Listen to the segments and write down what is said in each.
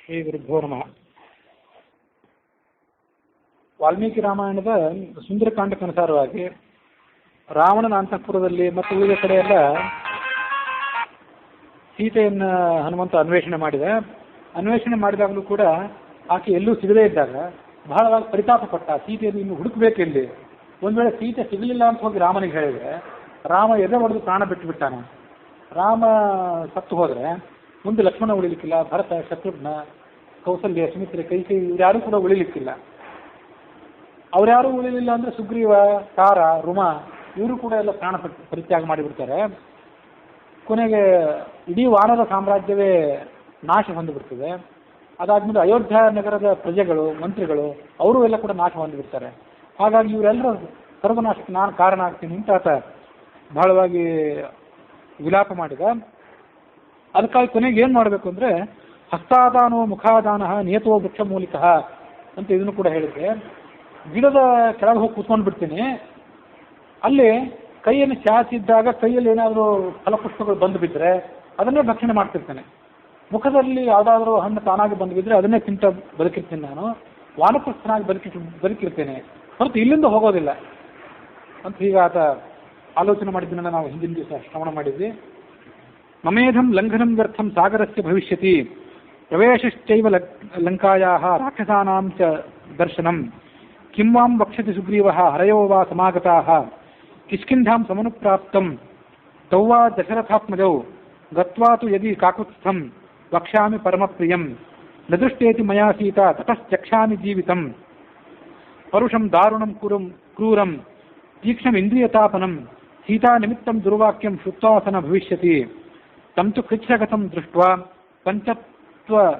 ಶ್ರೀ ಗುರುಭ್ಯೋ ನಮಃ. ವಾಲ್ಮೀಕಿ ರಾಮಾಯಣದ ಸುಂದರಕಾಂಡಕ್ಕನುಸಾರವಾಗಿ ರಾವಣನ ಅಂತಃಪುರದಲ್ಲಿ ಮತ್ತು ವಿವಿಧ ಕಡೆಯೆಲ್ಲ ಸೀತೆಯನ್ನು ಹನುಮಂತ ಅನ್ವೇಷಣೆ ಮಾಡಿದಾಗಲೂ ಕೂಡ ಆಕೆ ಎಲ್ಲೂ ಸಿಗದೇ ಇದ್ದಾಗ ಬಹಳವಾಗಿ ಪರಿತಾಪ ಪಟ್ಟ. ಸೀತೆಯನ್ನು ಇನ್ನು ಹುಡುಕಬೇಕೆಲ್ಲಿ, ಒಂದು ವೇಳೆ ಸೀತೆ ಸಿಗಲಿಲ್ಲ ಅಂತ ಹೋಗಿ ರಾಮನಿಗೆ ಹೇಳಿದ್ರೆ ರಾಮ ಎದೆ ಹೊಡೆದು ಪ್ರಾಣ ಬಿಟ್ಟುಬಿಟ್ಟಾನೆ. ರಾಮ ಸತ್ತು ಹೋದರೆ ಮುಂದೆ ಲಕ್ಷ್ಮಣ ಉಳಿಲಿಕ್ಕಿಲ್ಲ, ಭರತ, ಶತ್ರುಘ್ನ, ಕೌಸಲ್ಯ, ಸುಮಿತ್ರೆ, ಕೈಕೇಯಿ ಇವರ್ಯಾರೂ ಕೂಡ ಉಳಿಲಿಕ್ಕಿಲ್ಲ. ಅವರ್ಯಾರೂ ಉಳಿಲಿಲ್ಲ ಅಂದರೆ ಸುಗ್ರೀವ, ತಾರ, ರುಮ ಇವರು ಕೂಡ ಎಲ್ಲ ಪ್ರಾಣ ಪರಿತ್ಯಾಗ ಮಾಡಿಬಿಡ್ತಾರೆ. ಕೊನೆಗೆ ಇಡೀ ವಾನರ ಸಾಮ್ರಾಜ್ಯವೇ ನಾಶ ಹೊಂದಿಬಿಡ್ತದೆ. ಅದಾದ್ಮೇಲೆ ಅಯೋಧ್ಯ ನಗರದ ಪ್ರಜೆಗಳು, ಮಂತ್ರಿಗಳು ಅವರು ಎಲ್ಲ ಕೂಡ ನಾಶ ಹೊಂದಿಬಿಡ್ತಾರೆ. ಹಾಗಾಗಿ ಇವರೆಲ್ಲರ ಸರ್ವನಾಶಕ್ಕೆ ನಾನು ಕಾರಣ ಆಗ್ತೀನಿ ಅಂತ ಆತ ಬಹಳವಾಗಿ ವಿಲಾಪ ಮಾಡಿದ. ಅದಕ್ಕಾಗಿ ಕೊನೆಗೆ ಏನು ಮಾಡಬೇಕು ಅಂದರೆ ಹಸ್ತಾದಾನೋ ಮುಖಾದಾನ ನಿಯತೋ ವೃಕ್ಷ ಮೂಲಿಕ ಅಂತ ಇದನ್ನು ಕೂಡ ಹೇಳಿದ್ದೆ. ಗಿಡದ ಕೆಳಗೆ ಹೋಗಿ ಕೂತ್ಕೊಂಡು ಬಿಡ್ತೀನಿ, ಅಲ್ಲಿ ಕೈಯನ್ನು ಚಾಚಿದ್ದಾಗ ಕೈಯಲ್ಲಿ ಏನಾದರೂ ಫಲಪುಷ್ಪಗಳು ಬಂದು ಬಿದ್ದರೆ ಅದನ್ನೇ ಭಕ್ಷಣೆ ಮಾಡ್ತಿರ್ತೇನೆ. ಮುಖದಲ್ಲಿ ಯಾವುದಾದ್ರೂ ಹಣ್ಣು ತಾನಾಗಿ ಬಂದು ಬಿದ್ದರೆ ಅದನ್ನೇ ತಿಂತ ಬದುಕಿರ್ತೀನಿ. ನಾನು ವಾನಪ್ರಸ್ಥನಾಗಿ ಬದುಕಿರ್ತೇನೆ ಹೊರತು ಇಲ್ಲಿಂದ ಹೋಗೋದಿಲ್ಲ ಅಂತ ಹೀಗ ಆತ ಆಲೋಚನೆ ಮಾಡಿದ್ದನ್ನು ನಾವು ಹಿಂದಿನ ದಿವಸ ಶ್ರವಣ ಮಾಡಿದ್ವಿ. ಮಮೇಧಂ ಲಂಘನಂ ವ್ಯರ್ಥಂ ಸಾಗರಸ್ಯ ಭವಿಷ್ಯತಿ ಪ್ರವೇಶಶ್ಚೈವ ಲಂಕಾಯಾಃ ರಾಕ್ಷಸಾನಾಂ ಚ ದರ್ಶನಂ ಕಿಂ ವಾಂ ವಕ್ಷತಿ ಸುಗ್ರೀವಃ ಹರಯೋ ವಾ ಸಮಾಗತಾಃ ಕಿಷ್ಕಿಂಧಾಂ ಸಮನುಪ್ರಾಪ್ತಂ ತೌ ವಾ ದಶರಥಾತ್ಮಜೌ ಗತ್ವಾ ತು ಯದಿ ಕಾಕುತ್ಸ್ಥಂ ವಕ್ಷ್ಯಾಮಿ ಪರಮಪ್ರಿಯಂ ನ ದೃಷ್ಟೇತಿ ಮಯಾ ಸೀತಾ ತತಶ್ಚಕ್ಷಾಮಿ ಜೀವಿತಂ ಪರುಷಂ ದಾರುಣಂ ಕ್ರೂರಂ ತೀಕ್ಷ್ಣಮಿಂದ್ರಿಯತಾಪನಂ ಸೀತಾ ನಿಮಿತ್ತಂ ದುರ್ವಾಕ್ಯಂ ಶ್ರುತ್ವಾಸನ ಭವಿಷ್ಯತಿ ತಂ ತು ಕೃಚ್ಛಗತಂ ದೃಷ್ಟ್ವಾ ಪಂಚತ್ವಗತಮಾನಸಂ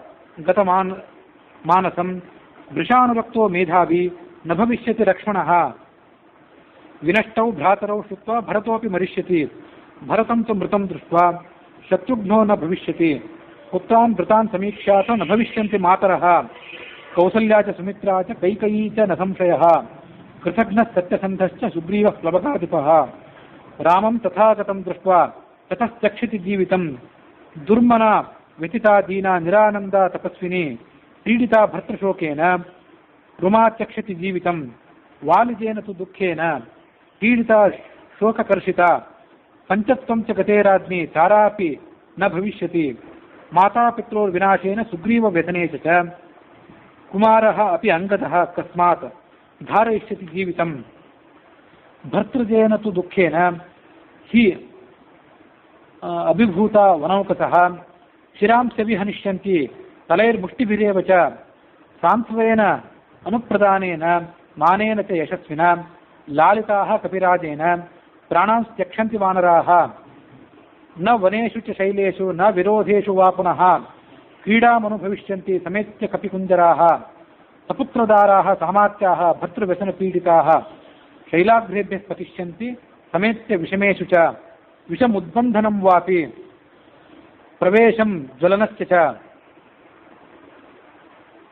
ವೃಷಾನುರಕ್ತೋ ಮೇಧಾವಿ ನ ಭವಿಷ್ಯತಿ ಲಕ್ಷ್ಮಣಃ ವಿನಷ್ಟೌ ಭ್ರಾತರೌ ಶ್ರುತ್ವಾ ಭರತೋಪಿ ಮರಿಷ್ಯತಿ ಭರತಂ ತು ಮೃತಂ ದೃಷ್ಟ್ವಾ ಶತ್ರುಘ್ನೋ ನ ಭವಿಷ್ಯತಿ ಪುತ್ರಾನ್ ಭೃತಾನ್ ಸಮೀಕ್ಷ್ಯಾತ ನ ಭವಿಷ್ಯಂತಿ ಮಾತರಃ ಕೌಸಲ್ಯಾ ಚ ಸುಮಿತ್ರಾ ಚ ಕೈಕಯೀ ಚ ನ ಸಂಶಯಃ ಕೃತಘ್ನಃ ಸತ್ಯಸಂಧಶ್ಚ ಸುಗ್ರೀವಃ ಪ್ಲವಗಾಧಿಪಃ ರಾಮಂ ತಥಾಗತಂ ದೃಷ್ಟ್ವಾ ತತಶ್ಚಕ್ಷತಿ ಜೀವಿತಂ ದುರ್ಮನ ವ್ಯತಿತಾ ದೀನಾ ನಿರಾನಂದ ತಪಸ್ವಿನಿ ಪೀಡಿತಾ ಭರ್ತೃಶೋಕೇನ ರುಮಾಚಕ್ಷತಿ ಜೀವಿತಂ ವಾಲಿಜೇನ ತು ದುಃಖೇನ ಪೀಡಿತಾ ಶೋಕಕರ್ಷಿತಾ ಪಂಚತ್ವಂ ಚ ಗತೇರಾಜ್ಞಿ ತಾರಾಪಿ ನ ಭವಿಷ್ಯತಿ ಮಾತಾಪಿತ್ರೋರ್ವಿನಾಶೇನ ಸುಗ್ರೀವ ವ್ಯಸನೆ ಚ ಕುಮಾರಃ ಅಪಿ ಅಂಗದಃ ಕಸ್ಮಾತ್ ಧಾರಯಿಷ್ಯತಿ ಜೀವಿತಂ ಭರ್ತೃಜೇನ ತು ದುಃಖೇನ ಹಿ ಅಭಿಭೂತ ವನೌಕಸಃ ಶಿರಾಂಸ್ಯ ವಿಹನಿಷ್ಯಂತಿ ತಲೈರ್ಮುಷ್ಟಿಭಿರೇವ ಚ ಸಾಂತ್ವೇನ ಅನುಪ್ರದಾನೇನ ಮಾನೇನ ಚ ಯಶಸ್ವಿನ ಲಾಲಿತಾಃ ಕಪಿರಾಜೇನ ಪ್ರಾಣಾಂಸ್ತ್ಯಕ್ಷಂತಿ ವಾನರಾಃ ನ ವನೇಷು ಚ ಶೈಲೇಷು ನ ವಿರೋಧೇಷು ವಾ ಪುನಃ ಕ್ರೀಡಾಮನುಭವಿಷ್ಯಂತಿ ಸಮೇತ್ಯ ಕಪಿಕುಂಜರಾಃ ಸಪುತ್ರದಾರಾಃ ಸಾಮಾತ್ಯಾಃ ಭರ್ತೃವ್ಯಸನಪೀಡಿತಾಃ ಶೈಲಾಗ್ರೇಭ್ಯಃ ಪತಿಷ್ಯಂತಿ ಸಮೇತ್ಯ ವಿಷಮೇಷು ಚ ವಿಷಮುದ್ಬಂಧನಂ ವಾಪಿ ಪ್ರವೇಶಂ ಜ್ವಲನಸ್ಯ ಚ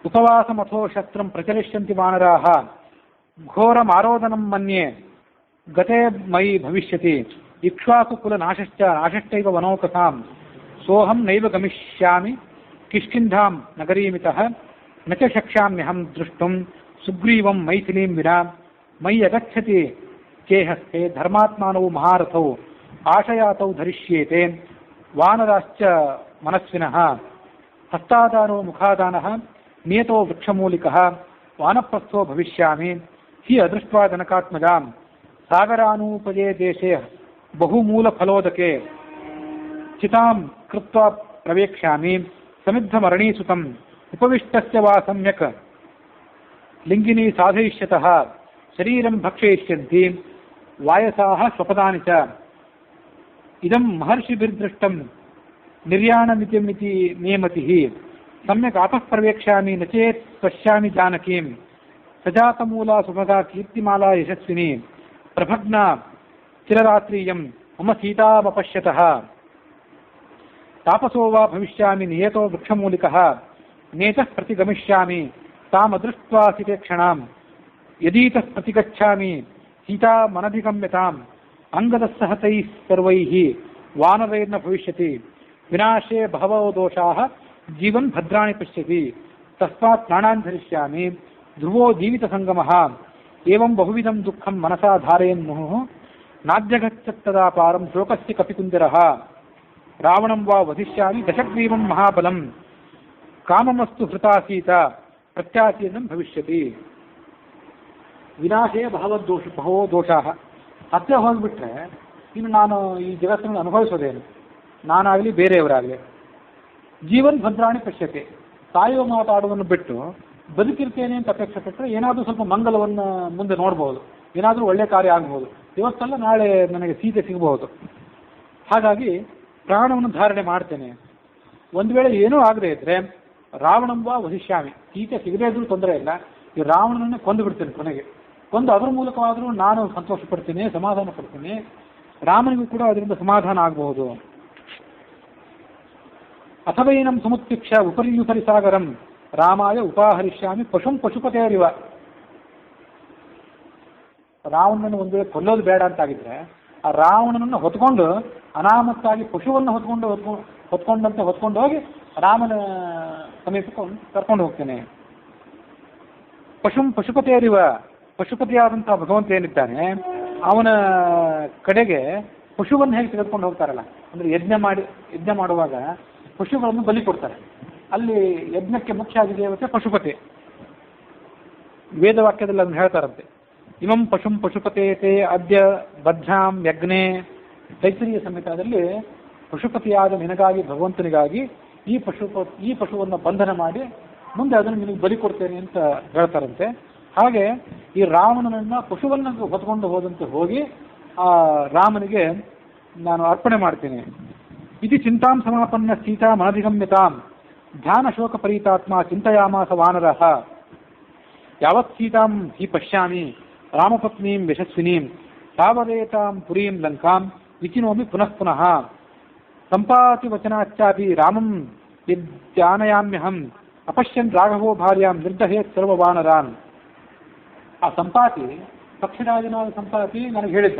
ಉಪವಾಸಮಥೋ ಶಸ್ತ್ರಂ ಪ್ರಚಲಿಷ್ಯಂತಿ ವಾನರಾಃ ಘೋರಮಾರೋದನಂ ಮನ್ಯೆ ಗತೆ ಮಯಿ ಭವಿಷ್ಯತಿ ಇಕ್ಷ್ವಾಕುಕುಲನಾಶಶ್ಚೈವ ವನೌಕಸಾಂ ಸೋಹಂ ನೈವ ಗಮಿಷ್ಯಾಮಿ ಕಿಷ್ಕಿಂಧಾಂ ನಗರೀಮಿತಃ ನ ಚ ಶಕ್ಷ್ಯಾಮ್ಯಹಂ ದೃಷ್ಟುಂ ಸುಗ್ರೀವಂ ಮೈಥಿಲೀಂ ವಿನಾ ಮಯಿ ಅಗಚ್ಚತಿ ಚೇಹಸ್ತೆ ಧರ್ಮಾತ್ಮಾನೌ ಮಹಾರಥೌ ಆಶಯಾತೌ ಧರಿಷ್ಯೇತೆ ವಾನರಾಶ್ಚ ಮನಸ್ವಿನಃ ಹಸ್ತಾದಾನೋ ಮುಖಾದಾನಃ ನಿಯತೋ ವೃಕ್ಷಮೂಲಿಕಃ ವಾನಪ್ರಸ್ಥೋ ಭವಿಷ್ಯಾಮಿ ಹಿ ಅದೃಷ್ಟ್ವಾ ಜನಕಾತ್ಮಜಾಂ ಸಾಗರಾನೂಪಜೇ ದೇಶೇ ಬಹುಮೂಲಫಲೋದಕೆ ಚಿತಾಂ ಕೃತ್ವಾ ಪ್ರವೇಕ್ಷ್ಯಾಮಿ ಸಮಿದ್ಧಮರಣೀಸುತಂ ಉಪವಿಷ್ಟಸ್ಯ ವಾ ಸಮ್ಯಕ್ ಲಿಂಗಿನಿ ಸಾಧಯಿಷ್ಯತಃ ಶರೀರಂ ಭಕ್ಷಯಿಷ್ಯಂತಿ ವಾಯಸಾಃ ಸ್ವಪದಾನಿ ಚ ಇದಂ ಮಹರ್ಷಿಭಿರ್ದೃಷ್ಟಂ ನಿರ್ಯಾಣಮಿತಿಮಿತಿ ನೇಮತಿಃ ಸಮ್ಯಕ್ ಆಪಃ ಪ್ರವೇಕ್ಷ್ಯಾಮಿ ನ ಚೇತ್ ಪಶ್ಯಾಮಿ ಜಾನಕೀಂ ಸಜಾತಮೂಲಾ ಸುಭಗಾ ಕೀರ್ತಿಮಾಲಾ ಯಶಸ್ವಿನಿ ಪ್ರಭಗ್ನ ಚಿರರಾತ್ರಿಯಂ ಮಮ ಸೀತಾಮಪಶ್ಯತಃ ತಾಪಸೋ ವಾ ಭವಿಷ್ಯಾಮಿ ನಿಯತೋ ವೃಕ್ಷಮೂಲಿಕಃ ನೇತಃ ಪ್ರತಿಗಮಿಷ್ಯಾಮಿ ತಾಮದೃಷ್ಟ್ವಾ ಸಿತೇಕ್ಷಣಾಂ ಯದೀತಃ ಪ್ರತಿಗಚ್ಛಾಮಿ ಸೀತಾ ಮನಧಿಗಮ್ಯತಾಂ ಅಂಗದಸ್ಸಹ ತೈಃ ಸರ್ವೈಃ ವಾನರೈರ್ನ ಭವಿಷ್ಯತಿ ವಿನಾಶೇ ಬಹವೋ ದೋಷಾಃ ಜೀವನ್ ಭದ್ರಾಣಿ ಪಶ್ಯತಿ ತಸ್ಮಾತ್ ಪ್ರಾಣಾನ್ ಧರಿಷ್ಯಾಮಿ ಧ್ರುವೋ ಜೀವಿತ ಸಂಗಮಃ ಏವಂ ಬಹುವಿಧಂ ದುಃಖಂ ಮನಸಾ ಧಾರಯನ್ಮುಹುಃ ನಾದ್ಯಗಚ್ಚತ್ತದಾ ಪಾರಂ ಶೋಕಸ್ಯ ಕಪಿಕುಂಜರಃ ರಾವಣಂ ವಾ ವಧಿಷ್ಯಾಮಿ ದಶಗ್ರೀವಂ ಮಹಾಬಲಂ ಕಾಮಮಸ್ತು ಹೃತಾಸೀತ ಪ್ರತ್ಯಾಸೀನಂ ಭವಿಷ್ಯತಿ. ವಿನಾಶೇ ಬಹವೋ ದೋಷಾಃ. ಸತ್ಯ ಹೋಗಿಬಿಟ್ರೆ ಇನ್ನು ನಾನು ಈ ಜಗತ್ತನ್ನು ಅನುಭವಿಸೋದೇನು, ನಾನಾಗಲಿ ಬೇರೆಯವರಾಗಲಿ. ಜೀವನ್ ಭದ್ರಾಣಿ ಪಶ್ಯತೆ, ಸಾಯುವ ಮಾತಾಡುವನ್ನು ಬಿಟ್ಟು ಬದುಕಿರ್ತೇನೆ ಅಂತ ಅಪೇಕ್ಷೆ ಪಟ್ಟರೆ ಏನಾದರೂ ಸ್ವಲ್ಪ ಮಂಗಲವನ್ನು ಮುಂದೆ ನೋಡ್ಬೋದು, ಏನಾದರೂ ಒಳ್ಳೆ ಕಾರ್ಯ ಆಗ್ಬೋದು, ಇವತ್ತಲ್ಲ ನಾಳೆ ನನಗೆ ಸೀತೆ ಸಿಗಬಹುದು. ಹಾಗಾಗಿ ಪ್ರಾಣವನ್ನು ಧಾರಣೆ ಮಾಡ್ತೇನೆ. ಒಂದು ವೇಳೆ ಏನೂ ಆಗದೆ ಇದ್ರೆ ರಾವಣಂಬ ವಧಿಷ್ಯಾಮಿ, ಸೀತೆ ಸಿಗದೇ ಇದ್ರೂ ತೊಂದರೆ ಇಲ್ಲ, ಈ ರಾವಣನನ್ನೇ ಕೊಂದು ಬಿಡ್ತೇನೆ. ಕೊನೆಗೆ ಕೊಂದು ಅದರ ಮೂಲಕವಾದರೂ ನಾನು ಸಂತೋಷ ಪಡ್ತೀನಿ, ಸಮಾಧಾನ ಪಡ್ತೀನಿ, ರಾಮನಿಗೂ ಕೂಡ ಅದರಿಂದ ಸಮಾಧಾನ ಆಗಬಹುದು. ಅಥವೈನಂ ಸಮುತ್ಪಿಕ್ಷ ಉಪರಿ ಸಾಗರಂ ರಾಮಾಯ ಉಪಾಹರಿಷ್ಯಾಮಿ ಪಶುಂ ಪಶುಪತೆಯರಿವ. ರಾವಣನನ್ನು ಒಂದು ವೇಳೆ ಕೊಲ್ಲೋದು ಬೇಡ ಅಂತಾಗಿದ್ರೆ ಆ ರಾವಣನನ್ನು ಹೊತ್ಕೊಂಡು ಅನಾಮತ್ತಾಗಿ ಪಶುವನ್ನು ಹೊತ್ಕೊಂಡು ಹೋಗಿ ರಾಮನ ಸಮೀಪಕ್ಕೆ ಕರ್ಕೊಂಡು ಹೋಗ್ತೇನೆ. ಪಶುಂ ಪಶುಪತೆಯರಿವ, ಪಶುಪತಿಯಾದಂತಹ ಭಗವಂತ ಏನಿದ್ದಾನೆ ಅವನ ಕಡೆಗೆ ಪಶುವನ್ನು ಹೇಗೆ ತೆಗೆದುಕೊಂಡು ಹೋಗ್ತಾರಲ್ಲ, ಅಂದ್ರೆ ಯಜ್ಞ ಮಾಡುವಾಗ ಪಶುಗಳನ್ನು ಬಲಿ ಕೊಡ್ತಾರೆ. ಅಲ್ಲಿ ಯಜ್ಞಕ್ಕೆ ಮುಖ್ಯ ದೇವತೆ ಪಶುಪತಿ. ವೇದವಾಕ್ಯದಲ್ಲಿ ಅದನ್ನು ಹೇಳ್ತಾರಂತೆ, ಇಮಂ ಪಶುಂ ಪಶುಪತೇತೆ ಅದ್ಯ ಬದ್ಧಾಂ ಯಜ್ಞೆ. ತೈತ್ರಿಯ ಸಂಹಿತಾದಲ್ಲಿ ಪಶುಪತಿಯಾದ ನಿನಗಾಗಿ, ಭಗವಂತನಿಗಾಗಿ ಈ ಪಶುವನ್ನು ಬಂಧನ ಮಾಡಿ ಮುಂದೆ ಅದನ್ನು ನಿನಗೆ ಬಲಿ ಕೊಡ್ತೇನೆ ಅಂತ ಹೇಳ್ತಾರಂತೆ. ಹಾಗೆ ಈ ರಾವಣನನ್ನ ಪಶುವನ್ನು ಹೊತ್ಕೊಂಡು ಹೋದಂತೆ ಹೋಗಿ ಆ ರಾಮನಿಗೆ ನಾನು ಅರ್ಪಣೆ ಮಾಡ್ತೇನೆ. ಇದು ಚಿಂತಾಂ ಸಮಾಪನ್ನ ಸೀತಾ ಮನಧಿಗಮ್ಯತಾಂ ಧ್ಯಾನ ಶೋಕ ಪರಿತಾತ್ಮ ಚಿಂತಯಾಮಾಸ ವಾನರಃ. ಯಾವತ್ ಸೀತಾಂ ಹಿ ಪಶ್ಯಾಮಿ ರಾಮಪತ್ನೀಂ ಯಶಸ್ವಿನೀಂ ತಾವದೇತಾಂ ಪುರೀಂ ಲಂಕಾಂ ವಿಚಿನೋಮಿ ಪುನಃ ಪುನಃ ಸಂಪಾತಿ ವಚನಾಚ್ಚಾಪಿ ರಾಮಂ ಯಜ್ಞಾನಯಾಮ್ಯಹಂ ಅಪಶ್ಯನ್ ರಾಘವೋ ಭಾರ್ಯಾಂ ನಿರ್ದಹೇತ್ ಸರ್ವ ವಾನರಾನ್. ಆ ಸಂಪಾತಿ, ಪಕ್ಷಿರಾಜನಾದ ಸಂಪಾತಿ ನನಗೆ ಹೇಳಿದ್ದ,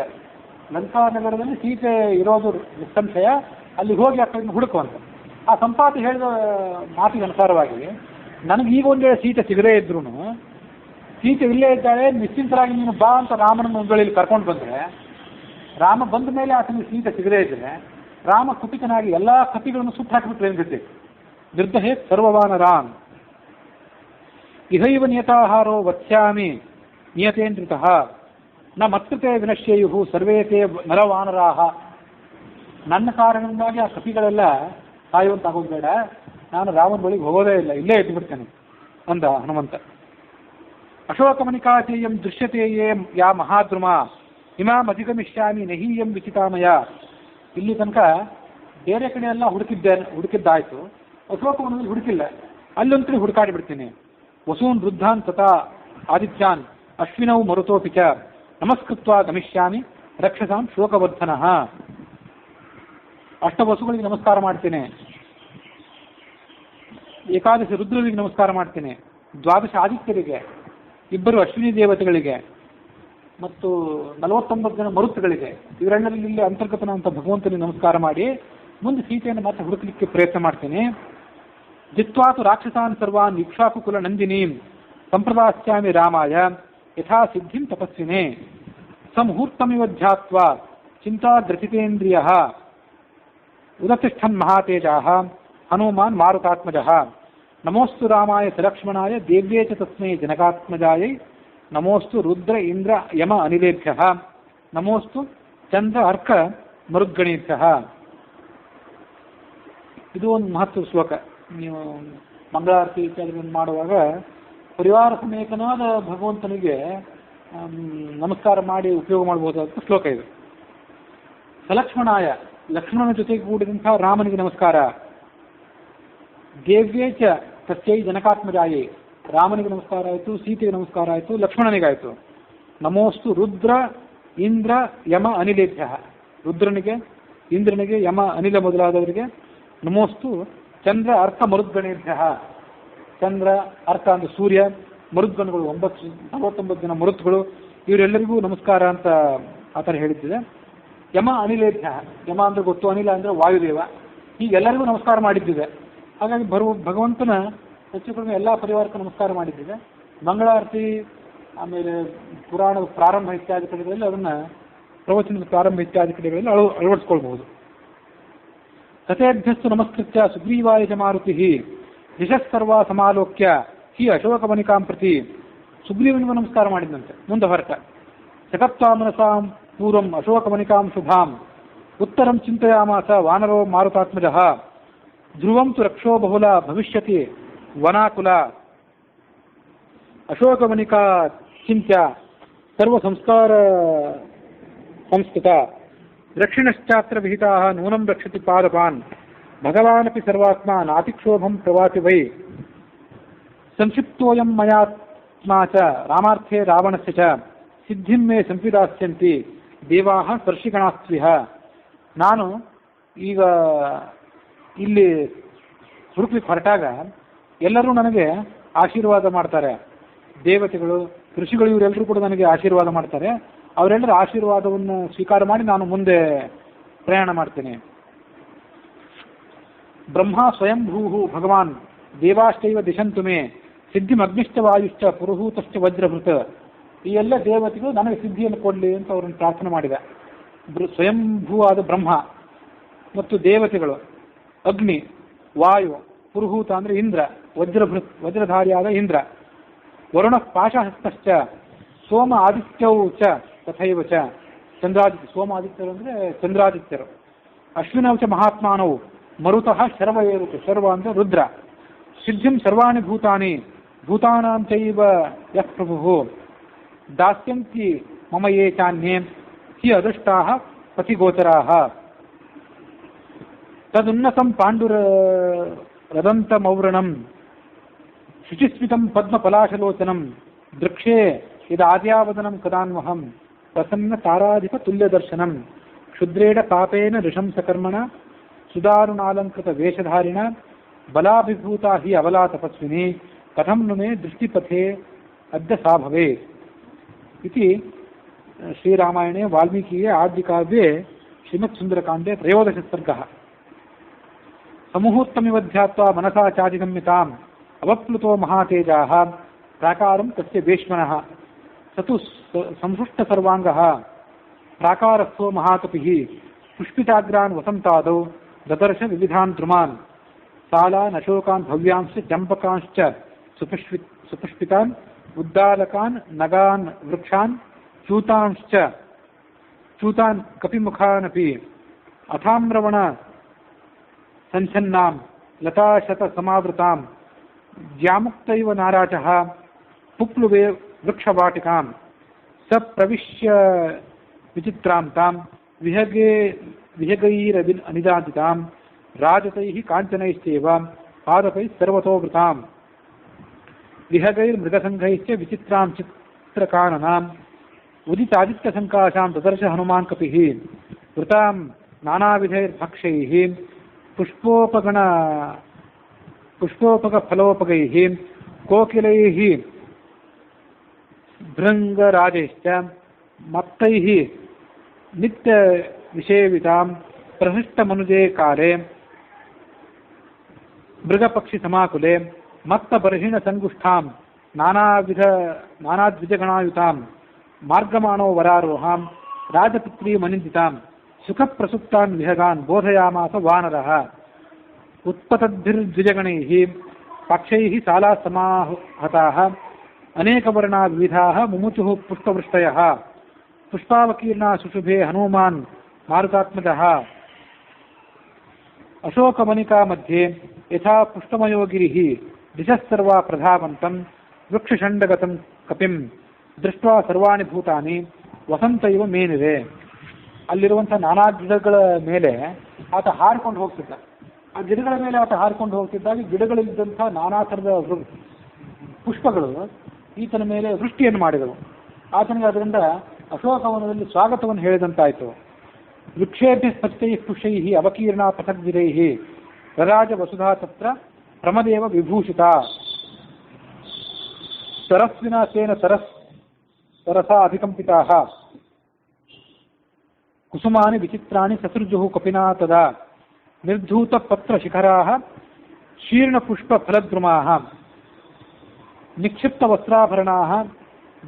ಲಂಕಾ ನಗರದಲ್ಲಿ ಸೀತೆ ಇರೋದು ನಿಸ್ಸಂಶಯ, ಅಲ್ಲಿ ಹೋಗಿ ಆ ಕಡೆಯಿಂದ ಹುಡುಕುವಂತ. ಆ ಸಂಪಾತಿ ಹೇಳಿದ ಮಾತಿಗೆ ಅನುಸಾರವಾಗಿ ನನಗೆ ಈಗ ಒಂದೇ ಸೀತೆ ಸಿಗದೇ ಇದ್ರು ಸೀತೆ ಇಲ್ಲೇ ಇದ್ದಾಳೆ, ನಿಶ್ಚಿಂತರಾಗಿ ನೀನು ಬಾ ಅಂತ ರಾಮನ ಒಂದೊಳಲ್ಲಿ ಕರ್ಕೊಂಡು ಬಂದರೆ, ರಾಮ ಬಂದ ಮೇಲೆ ಆತನಿಗೆ ಸೀತೆ ಸಿಗದೇ ಇದ್ರೆ ರಾಮ ಕುಪಿತನಾಗಿ ಎಲ್ಲಾ ಕಪಿಗಳನ್ನು ಸುಟ್ಟು ಹಾಕಿಬಿಟ್ರೆ ಏನಿರುತ್ತೆ, ನಿರ್ದಹೇ ಸರ್ವವಾನರಾನ್. ಇಹೈವ ನಿಯತಾಹಾರೋ ವತ್ಸ್ಯಾಮಿ ನಿಯತೇಂದ್ರಿತಃ ನ ಮತ್ಕೃತೆ ವಿನಶ್ಯೇಯು ಸರ್ವೇತೇ ನರವಾನರಾಹ. ನನ್ನ ಕಾರಣದಿಂದಾಗಿ ಆ ಕಪಿಗಳೆಲ್ಲ ಸಾಯುವಂತಾಗೋದು ಬೇಡ, ನಾನು ರಾಮನ ಬಳಿಗೆ ಹೋಗೋದೇ ಇಲ್ಲ, ಇಲ್ಲೇ ಇಟ್ಬಿಡ್ತೇನೆ ಅಂದ ಹನುಮಂತ. ಅಶೋಕಮಣಿಕಾಚೇಯಂ ದೃಶ್ಯತೆ ಯಾ ಮಹಾದ್ರುಮ ಇಮಾಂ ಅಧಿಗಮಿಷ್ಯಾಮಿ ನಹೀಯಂ ವಿಚಿತಾಮಯ. ಇಲ್ಲಿ ತನಕ ಬೇರೆ ಕಡೆ ಎಲ್ಲ ಹುಡುಕಿದ್ದಾಯ್ತು, ಅಶೋಕವನದಲ್ಲಿ ಹುಡುಕಿಲ್ಲ, ಅಲ್ಲೊಂದು ಹುಡುಕಾಡಿ ಬಿಡ್ತೀನಿ. ವಸೂನ್ ವೃದ್ಧಾನ್ ತಥಾ ಆದಿತ್ಯಾನ್ ಅಶ್ವಿನೌ ಮರುತೋಪಿ ಚ ನಮಸ್ಕೃತ್ವ ಗಮಿಷ್ಯಾಮಿ ರಕ್ಷಸಾಂ ಶೋಕವರ್ಧನಃ. ಅಷ್ಟವಸುಗಳಿಗೆ ನಮಸ್ಕಾರ ಮಾಡ್ತೇನೆ, ಏಕಾದಶಿ ರುದ್ರರಿಗೆ ನಮಸ್ಕಾರ ಮಾಡ್ತೇನೆ, ದ್ವಾದಶ ಆದಿತ್ಯರಿಗೆ, 2 ಅಶ್ವಿನಿ ದೇವತೆಗಳಿಗೆ ಮತ್ತು 49 ಜನ ಮರುತ್ತುಗಳಿಗೆ, ಇವರೆಲ್ಲರಲ್ಲಿ ಇಲ್ಲಿ ಅಂತರ್ಗತನಾದಂಥ ಭಗವಂತನಿಗೆ ನಮಸ್ಕಾರ ಮಾಡಿ ಮುಂದೆ ಸೀತೆಯನ್ನು ಮತ್ತೆ ಹುಡುಕಲಿಕ್ಕೆ ಪ್ರಯತ್ನ ಮಾಡ್ತೇನೆ. ಜಿತ್ವಾತು ರಾಕ್ಷಸಾನ್ ಸರ್ವಾನ್ ಇಕ್ಷಾಕುಕುಲ ನಂದಿನೀಂ ಸಂಪ್ರದಾಸ್ಯಾಮಿ ರಾಮಾಯ ಯಥಾ ಸಿದ್ಧಿಂ ತಪಸ್ವಿನೇ ಸಮುಹೂರ್ತಮಿವ ಧ್ಯಾತ್ವಾ ಚಿಂತಾಗ್ರಥಿತೇಂದ್ರಿಯಃ ಉದತಿಷ್ಠನ್ ಮಹಾತೇಜಾಃ ಹನುಮಾನ್ ಮಾರುತಾತ್ಮಜಃ. ನಮೋಸ್ತು ರಾಮಾಯ ಸಲಕ್ಷ್ಮಣಾಯ ದೇವ್ಯೇ ಚ ತಸ್ಮೈ ಜನಕಾತ್ಮಜಾಯೈ ನಮೋಸ್ತು ರುದ್ರ ಇಂದ್ರ ಯಮ ಅನಿಲೇಭ್ಯಃ ನಮೋಸ್ತು ಚಂದ್ರ ಅರ್ಕ ಮರುದ್ಗಣೇಭ್ಯಃ. ಇದು ಒಂದು ಮಹತ್ವ ಶ್ಲೋಕ. ನೀವು ಮಂಗಳಾರತಿ ಇತ್ಯಾದಿಗಳನ್ನು ಮಾಡುವಾಗ ಪರಿವಾರ ಸಮೇತನಾದ ಭಗವಂತನಿಗೆ ನಮಸ್ಕಾರ ಮಾಡಿ ಉಪಯೋಗ ಮಾಡಬಹುದಾದ ಶ್ಲೋಕ ಇದು. ಸಲಕ್ಷ್ಮಣಾಯ, ಲಕ್ಷ್ಮಣನ ಜೊತೆಗೆ ಕೂಡಿದಂತಹ ರಾಮನಿಗೆ ನಮಸ್ಕಾರ. ದೇವ್ಯೇ ಚ ತಸ್ಯೈ ಜನಕಾತ್ಮಜಾಯೇ, ರಾಮನಿಗೆ ನಮಸ್ಕಾರ ಆಯಿತು, ಸೀತೆಗೆ ನಮಸ್ಕಾರ ಆಯಿತು, ಲಕ್ಷ್ಮಣನಿಗಾಯಿತು. ನಮೋಸ್ತು ರುದ್ರ ಇಂದ್ರ ಯಮ ಅನಿಲೇಭ್ಯ, ರುದ್ರನಿಗೆ, ಇಂದ್ರನಿಗೆ, ಯಮ ಅನಿಲ ಮೊದಲಾದವರಿಗೆ. ನಮೋಸ್ತು ಚಂದ್ರ ಅರ್ಕ ಮರುದ್ಗಣೇಭ್ಯ, ಚಂದ್ರ ಅರ್ಕ ಅಂದ್ರೆ ಸೂರ್ಯ, ಮರುದ್ಗಣಗಳು 49 ಜನ ಮರುತ್ಗಳು, ಇವರೆಲ್ಲರಿಗೂ ನಮಸ್ಕಾರ ಅಂತ ಆ ಥರ ಹೇಳಿದ್ದಿದೆ. ಯಮ ಅನಿಲೇಭ್ಯ, ಯಮ ಅಂದ್ರೆ ಗೊತ್ತು, ಅನಿಲ ಅಂದ್ರೆ ವಾಯುದೇವ, ಹೀಗೆಲ್ಲರಿಗೂ ನಮಸ್ಕಾರ ಮಾಡಿದ್ದಿದೆ. ಹಾಗಾಗಿ ಭಗವಂತನ ಹೆಚ್ಚು ಕಡಿಮೆ ಎಲ್ಲ ಪರಿವಾರಕ್ಕೂ ನಮಸ್ಕಾರ ಮಾಡಿದ್ದೇವೆ. ಮಂಗಳಾರತಿ ಆಮೇಲೆ ಪುರಾಣದ ಪ್ರಾರಂಭ ಇತ್ಯಾದಿ ಕಡೆಗಳಲ್ಲಿ ಅದನ್ನು ಪ್ರವಚನದ ಪ್ರಾರಂಭ ಇತ್ಯಾದಿ ಕಡೆಗಳಲ್ಲಿ ಅಳವಡಿಸ್ಕೊಳ್ಬಹುದು. ಸತೇಭ್ಯಸ್ತು ನಮಸ್ಕೃತ್ಯ ಸುಗ್ರೀವಾಯ ಮಾರುತಿ ದಿಶಸ್ಸರ್ವ ಸಮಾಲೋಕ್ಯ ಹಿ ಅಶೋಕವನಿಕಾಂ ಪ್ರತಿ ಸುಗ್ರೀವನಿಗೂ ನಮಸ್ಕಾರ ಮಾಡಿದಂತೆ ಮುಂದೆ ಹೊರಟ. ಶತತ್ವಾ ಮನಸಾಂ ಪೂರ್ವಂ ಅಶೋಕವನಿಕಾಂ ಶುಭಾಂ ಉತ್ತರಂ ಚಿಂತೆಯಾಮಾಸ ವಾನರೋ ಮಾರುತಾತ್ಮಜಃ ಧ್ರುವಂ ತು ರಕ್ಷೋ ಬಹುಲ ಭವಿಷ್ಯತಿ ವನಾಕುಲ ಅಶೋಕವನಿಕಾ ಚಿಂತ್ಯ ಸರ್ವ ಸಂಸ್ಕಾರ ಸಂಸ್ಕೃತ ದಕ್ಷಿಣಶ್ಚಾತ್ರ ವಿಹಿತಾಃ ನೂನಂ ರಕ್ಷತಿ ಪಾದಪಾನ್ ಭಗವಾನಪಿ ಸರ್ವಾತ್ಮ ನಾತಿಕ್ಷೋಭಂ ಪ್ರವಾತಿ ವೈ ಸಂಕ್ಷಿಪ್ತೋಯಂ ಮಯಾತ್ಮಾ ಚ ರಾಮಾರ್ಥೇ ರಾವಣಸ್ಯ ಚ ಸಿದ್ಧಿಂ ಮೇ ಸಂಪಿದಾಸ್ಯಂತಿ ದೇವಾಃ ಸ್ಪರ್ಶಿಗಣಾಸ್ತ್ವಿಹ. ನಾನು ಈಗ ಇಲ್ಲಿ ಹುಡುಕ್ಲಿಕ್ಕೆ ಹೊರಟಾಗ ಎಲ್ಲರೂ ನನಗೆ ಆಶೀರ್ವಾದ ಮಾಡ್ತಾರೆ. ದೇವತೆಗಳು, ಋಷಿಗಳು ಇವರೆಲ್ಲರೂ ಕೂಡ ನನಗೆ ಆಶೀರ್ವಾದ ಮಾಡ್ತಾರೆ. ಅವರೆಲ್ಲರ ಆಶೀರ್ವಾದವನ್ನು ಸ್ವೀಕಾರ ಮಾಡಿ ನಾನು ಮುಂದೆ ಪ್ರಯಾಣ ಮಾಡ್ತೇನೆ. ಬ್ರಹ್ಮ ಸ್ವಯಂಭೂ ಭಗವಾನ್ ದೇವಾಶ್ಚೈವ ದಿಶಂತು ಮೇ ಸಿದ್ಧಿಮಗ್ನಿಶ್ಚ ವಾಯುಶ್ಚ ಪುರುಹೂತಶ್ಚ ವಜ್ರಭೃತ. ಈ ಎಲ್ಲ ದೇವತೆಗಳು ನನಗೆ ಸಿದ್ಧಿಯನ್ನು ಕೊಡಲಿ ಅಂತ ಅವರನ್ನು ಪ್ರಾರ್ಥನೆ ಮಾಡಿದೆ. ಸ್ವಯಂಭೂ ಆದ ಬ್ರಹ್ಮ ಮತ್ತು ದೇವತೆಗಳು, ಅಗ್ನಿ, ವಾಯು, ಪುರುಹೂತ ಅಂದರೆ ಇಂದ್ರ, ವಜ್ರಧಾರಿಯಾದ ಇಂದ್ರ, ವರುಣ ಪಾಶಹಸ್ತಶ್ಚ ಸೋಮ ಆದಿತ್ಯವು ಚ ತಥೈವ ಚ ಚಂದ್ರಾದಿತ್ಯ. ಸೋಮ ಆದಿತ್ಯರು ಅಂದರೆ ಚಂದ್ರಾದಿತ್ಯರು. ಅಶ್ವಿನವು ಚ ಮಹಾತ್ಮಾನವು ಮರುತಃ ಶರ್ವ ಏರುತೆ. ಶರ್ವ ಅಂದರೆ ರುದ್ರ. ಸಿದ್ಧಿಂ ಸರ್ವಾಣಿ ಭೂತಾನಿ ಭೂತಾನಾಂ ಚೈವ ಯಃ ಪ್ರಭುಃ ದಾಸ್ಯಂತಿ ಮಮ ಯೇ ಚಾನ್ಯೇ ಹಿ ಅದೃಷ್ಟಾಃ ಪತಿಗೋಚರಾಃ ತದುನ್ನತಂ ಪಾಂಡುರ ರದಂತಮೌರಣಂ ಶುಚಿಸ್ಮಿತಂ ಪದ್ಮಪಲಾಶಲೋಚನಂ ದೃಕ್ಷೇ ಯದಾದ್ಯಾವದನಂ ಕದಾನ್ವಹಂ ಪ್ರಸನ್ನ ತಾರಾಧಿಪ ತುಲ್ಯದರ್ಶನಂ ಕ್ಷುದ್ರೇಣ ಪಾಪೇನ ಋಷಂಸಕರ್ಮಣ ಸುದಾರುಣಾಲಂಕೃತ ವೇಷಧಾರಿಣ ಬಲಾಭಿಭೂತಾ ಹಿ ಅಬಲಾ ತಪಸ್ವಿನಿ ಕಥಂ ನು ಮೇ ದೃಷ್ಟಿಪಥೆ ಅದ್ಯ ಸಾ ಭವೇತ್ ಇತಿ ಶ್ರೀರಾಮಾಯಣೆ ವಾಲ್ಮೀಕಿಯೇ ಆದಿಕಾವ್ಯೆ ಶ್ರೀಮತ್ ಸುಂದರಕಾಂಡೆ 13 ಸರ್ಗಃ. ಸಮೂಹೋತ್ತಮಿವ ಧ್ಯಾತ್ವಾ ಮನಸಾ ಚಾಧಿಗಮ್ಯತಾಂ ಅವಪ್ಲುತೋ ಮಹಾತೇಜಾಃ ಪ್ರಾಕಾರಂ ತಸ್ಯ ಭೀಷ್ಮನಃ ಸತು ಸಂಸೃಷ್ಟ ಸರ್ವಾಂಗಃ ಪ್ರಾಕಾರಸ್ಥೋ ಮಹಾತಪಿಃ ಪುಷ್ಪಿತಾಗ್ರಾನ್ ವಸಂತಾದೌ ದದರ್ಶ ವಿವಿಧಾನ್ ದ್ರುಮಾನ್ ಸಾಲಾನ್ ಅಶೋಕಾನ್ ಭವ್ಯಾಂಶ್ಚ ಚಂಪಕಾಂಶ್ಚ ಸುಪುಷ್ಪಿತಾನ್ ಉದ್ದಾಲಕಾನ್ ನಗಾನ್ ವೃಕ್ಷಾನ್ ಚೂತಾನ್ ಕಪಿಮುಖಾನಪಿ ಅಥಾಮ್ರವಣ ಸಂಚನ್ನಾಂ ಲತಾಶತ ಸಮಾವೃತಾಂ ಜ್ಯಾಮುಕ್ತೈವ ನಾರಾಚಃ ಪುಪ್ಲುವೆ ವೃಕ್ಷವಾಟಿಕಾಂ ಸ ಪ್ರವಿಶ್ಯ ವಿಚಿತ್ರಾಂ ತಾಂ ವಿಹಗೈರನಿದಾದಿತಾಂ ರಾಜತೈಃ ಕಾಂಚನೈಶ್ಚೈವ ಪಾದಕೈಃ ಸರ್ವತೋವೃತಾಂ ವಿಹಗೈರ್ಮೃಗಸಂಘೈಶ್ಚ ವಿಚಿತ್ರಾಂ ಚಿತ್ರಕಾನನಾಂ ಉದಿತಾದಿತ್ಯಸಂಕಾಶಾಂ ದದರ್ಶ ಹನುಮಾನ್ ಕಪಿಃ ವೃತಾಂ ನಾನಾವಿಧೈರ್ಭಕ್ಷೈಃ ಪುಷ್ಪೋಪಕಫಲೋಪಗೈಃ ಕೋಕಿಲೈಃ ಭೃಂಗರಾಜೈಶ್ಚ ಮತ್ತೈಃ ನಿತ್ಯವಿಷೇವಿತಾಂ ಪ್ರಹೃಷ್ಟಮನುಜೇ ಕಾಲೇ ಮೃಗಪಕ್ಷಿಸಮಾಕುಲೆ ಮತ್ತಬರ್ಹಿಣಸಂಗುಷ್ಠಾಂ ನಾನಾದ್ವಿಜಗಣಾಯುತಾಂ ಮಾರ್ಗಮಾಣೋ ವರಾರೋಹಾಂ ರಾಜಪುತ್ರೀಮನಿಂದಿತಾಂ ಸುಖಪ್ರಸುಪ್ತಾನ್ ವಿಹಗಾನ್ ಬೋಧಯಾಮಾಸ ವಾನರಃ ಉತ್ಪತದ್ಭಿರ್ದ್ವಿಜಗಣೈಃ ಪಕ್ಷೈಃ ಸಾಲಾಸಮಾಹತಾಃ ಅನೇಕವರ್ಣಾ ವಿವಿಧಾಃ ಮುಮುಚುಃ ಪುಷ್ಪವೃಷ್ಟಯಃ ಪುಷ್ಪಾವಕೀರ್ಣಾ ಶುಶುಭೆ ಹನುಮಾನ್ ಮಾರುತಾತ್ಮಜಃ ಅಶೋಕವನಿಕಾ ಮಧ್ಯೆ ಯಥಾ ಪುಷ್ಟಮಯೋ ಗಿರಿಃ ದಿಶಃಸರ್ವಾ ಪ್ರಧಾವಂತಂ ವೃಕ್ಷಷಂಡಗತಂ ಕಪಿಂ ದೃಷ್ಟ್ವಾ ಸರ್ವಾಣಿ ಭೂತಾನಿ ವಸಂತ ಇವ ಮೇನಿದೆ. ಅಲ್ಲಿರುವಂಥ ನಾನಾ ಗಿಡಗಳ ಮೇಲೆ ಆತ ಹಾರಿಕೊಂಡು ಹೋಗ್ತಿದ್ದ. ಆ ಗಿಡಗಳ ಮೇಲೆ ಆತ ಹಾರಿಕೊಂಡು ಹೋಗ್ತಿದ್ದಾಗ ಗಿಡಗಳಲ್ಲಿದ್ದಂಥ ನಾನಾ ಥರದ ಪುಷ್ಪಗಳು ಈತನ ಮೇಲೆ ವೃಷ್ಟಿಯನ್ನು ಮಾಡಿದವು. ಆತನಿಗೆ ಅದರಿಂದ ಅಶೋಕವನದಲ್ಲಿ ಸ್ವಾಗತವನ್ನು ಹೇಳಿದಂತಾಯಿತು. ವೃಕ್ಷೇಭ್ಯ ಪಚ್ಚೈ ಪುಷ್ಪೈಃ ಅವಕೀರ್ಣಾ ಪಥಗ್ಗಿರೈಃ ರರಾಜ ವಸುಧಾ ತತ್ರ ಪ್ರಮದೇವ ವಿಭೂಷಿತ ಸರಸ್ವಿನಾ ತೇನ ಸರಸಾ ಅಧಿಕಂಪಿತಾಃ ಕುಸುಮಾನಿ ವಿಚಿತ್ರಾಣಿ ಸಸೃಜುಃ ಕಪಿನಾ ತದಾ ನಿರ್ಧೂತ ಪತ್ರ ಶಿಖರಾಃ शीर्णपुष्पफलद्रुमाः निक्षिप्तवस्त्राभरणाः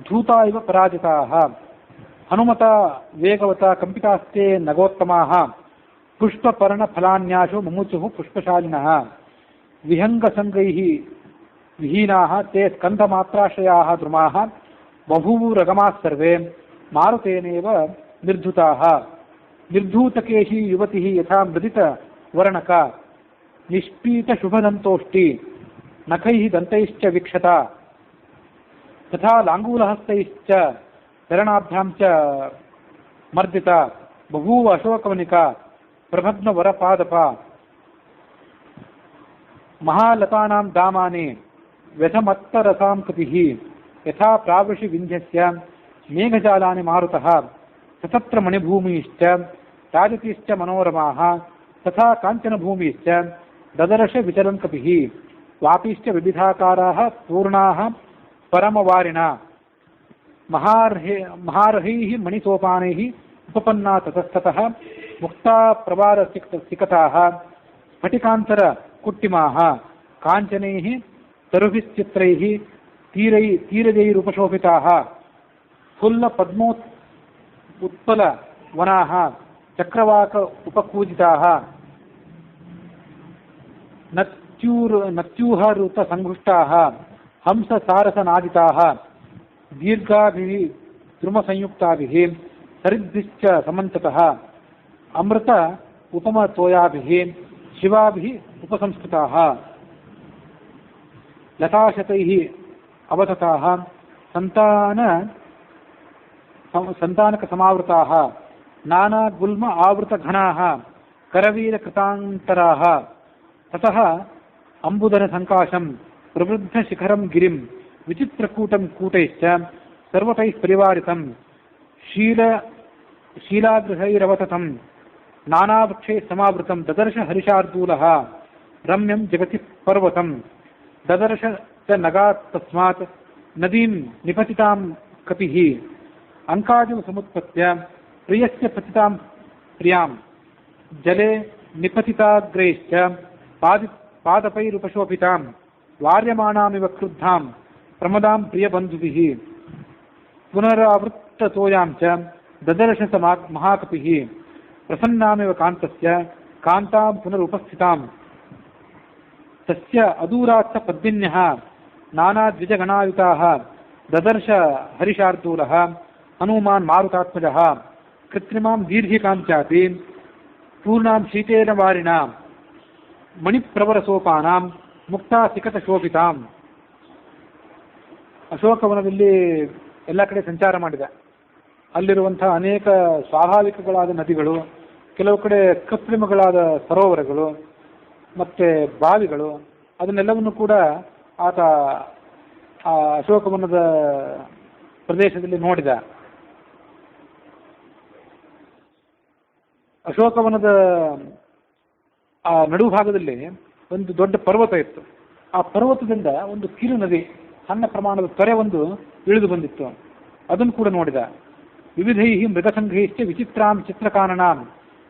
धूता इव पराजिताः हनुमता वेगवता कंपितास्ते नगोत्तमाः पुष्पपर्णफलान्याशो मुमुचुः पुष्पशालिनः विहङ्गसङ्गैः विहीनाः ते स्कन्धमात्राश्रयाः द्रुमाः बभूवुरगमाः सर्वे मारुतेनेव निर्धुताः निर्धूतकेशी युवतिः यथा मृदितवर्णका निष्पीतशुभदन्तोष्टी नखैः दन्तैश्च वीक्षता तथा लाङ्गूलहस्तैश्च चरणाभ्यां च मर्दिता बभूव अशोकवनिका प्रभग्नवरपादपा महालतानां दामाने व्यथमत्तरसां कृतिः यथा प्रावृषि विन्ध्यस्य मेघजालानि मारुतः सतत्र मणिभूमिश्च राजतीश्च मनोरमाः तथा काञ्चनभूमिश्च ददर्श विचरन् कपिः वापीश्च विविधाकाराः पूर्णाः परमवारिणा महार्हैः मणिसोपानैः उपपन्ना ततस्ततः मुक्ता प्रवारसिकताः स्फटिकान्तरकुट्टिमाः काञ्चनैः तरुभिश्चित्रैः तीरजैरुपशोभिताः उत्पलवनाः चक्रवाक उपकूजिताः नत्यूहरुतसङ्घुष्टाः हंससारसनादिताः दीर्घाभिः द्रुमसंयुक्ताभिः सरिद्भिश्च समन्ततः अमृत उपमतोयाभिः शिवाभिः उपसंस्कृताः लताशतैः अवतताः सन्तानकसमावृताः नानागुल्म आवृतघनाः करवीरकृतान्तराः ततः अम्बुधरसङ्काशं प्रवृद्धशिखरं गिरिं विचित्रकूटं कूटैश्च सर्वतैः परिवारितं शीलागृहैरवततं नानावृक्षैः समावृतं ददर्श हरिशार्दूलः रम्यं जगति पर्वतं ददर्श च नगात् तस्मात् नदीं निपतितां कपिः अङ्काजसमुत्पत्य प्रियस्य पतितां प्रियां जले निपतिताग्रैश्च पादपैरुपशोभितां वार्यमाणामिव क्रुद्धां प्रमदां प्रियबन्धुभिः पुनरावृत्ततोयां च ददर्श स महाकपिः प्रसन्नामिव कान्तस्य कान्तां पुनरुपस्थितां तस्य अदूरात्स पद्मिन्यः नानाद्विजगणायुताः ददर्श हरिशार्दूलः हनुमान् मारुतात्मजः कृत्रिमां दीर्घिकां चापि पूर्णां शीतेन वारिणां मणिप्रवरसोपानां ಮುಕ್ತಾ ಸಿಕತ ಶೋಭಿತಾಂ. ಅಶೋಕವನದಲ್ಲಿ ಎಲ್ಲ ಕಡೆ ಸಂಚಾರ ಮಾಡಿದೆ. ಅಲ್ಲಿರುವಂತಹ ಅನೇಕ ಸ್ವಾಭಾವಿಕಗಳಾದ ನದಿಗಳು, ಕೆಲವು ಕಡೆ ಕೃತ್ರಿಮಗಳಾದ ಸರೋವರಗಳು ಮತ್ತು ಬಾವಿಗಳು, ಅದನ್ನೆಲ್ಲವನ್ನು ಕೂಡ ಆತ ಆ ಅಶೋಕವನದ ಪ್ರದೇಶದಲ್ಲಿ ನೋಡಿದ. ಅಶೋಕವನದ ಆ ನಡುಭಾಗದಲ್ಲಿ ಒಂದು ದೊಡ್ಡ ಪರ್ವತ ಇತ್ತು. ಆ ಪರ್ವತದಿಂದ ಒಂದು ಕಿರು ನದಿ, ಸಣ್ಣ ಪ್ರಮಾಣದ ತೊರೆ ಒಂದು ಇಳಿದು ಬಂದಿತ್ತು. ಅದನ್ನು ಕೂಡ ನೋಡಿದ. ವಿವಿಧೈ ಮೃಗಸಂಘೈಶ್ಚ ವಿಚಿತ್ರಾಂ ಚಿತ್ರಕಾನನಾಂ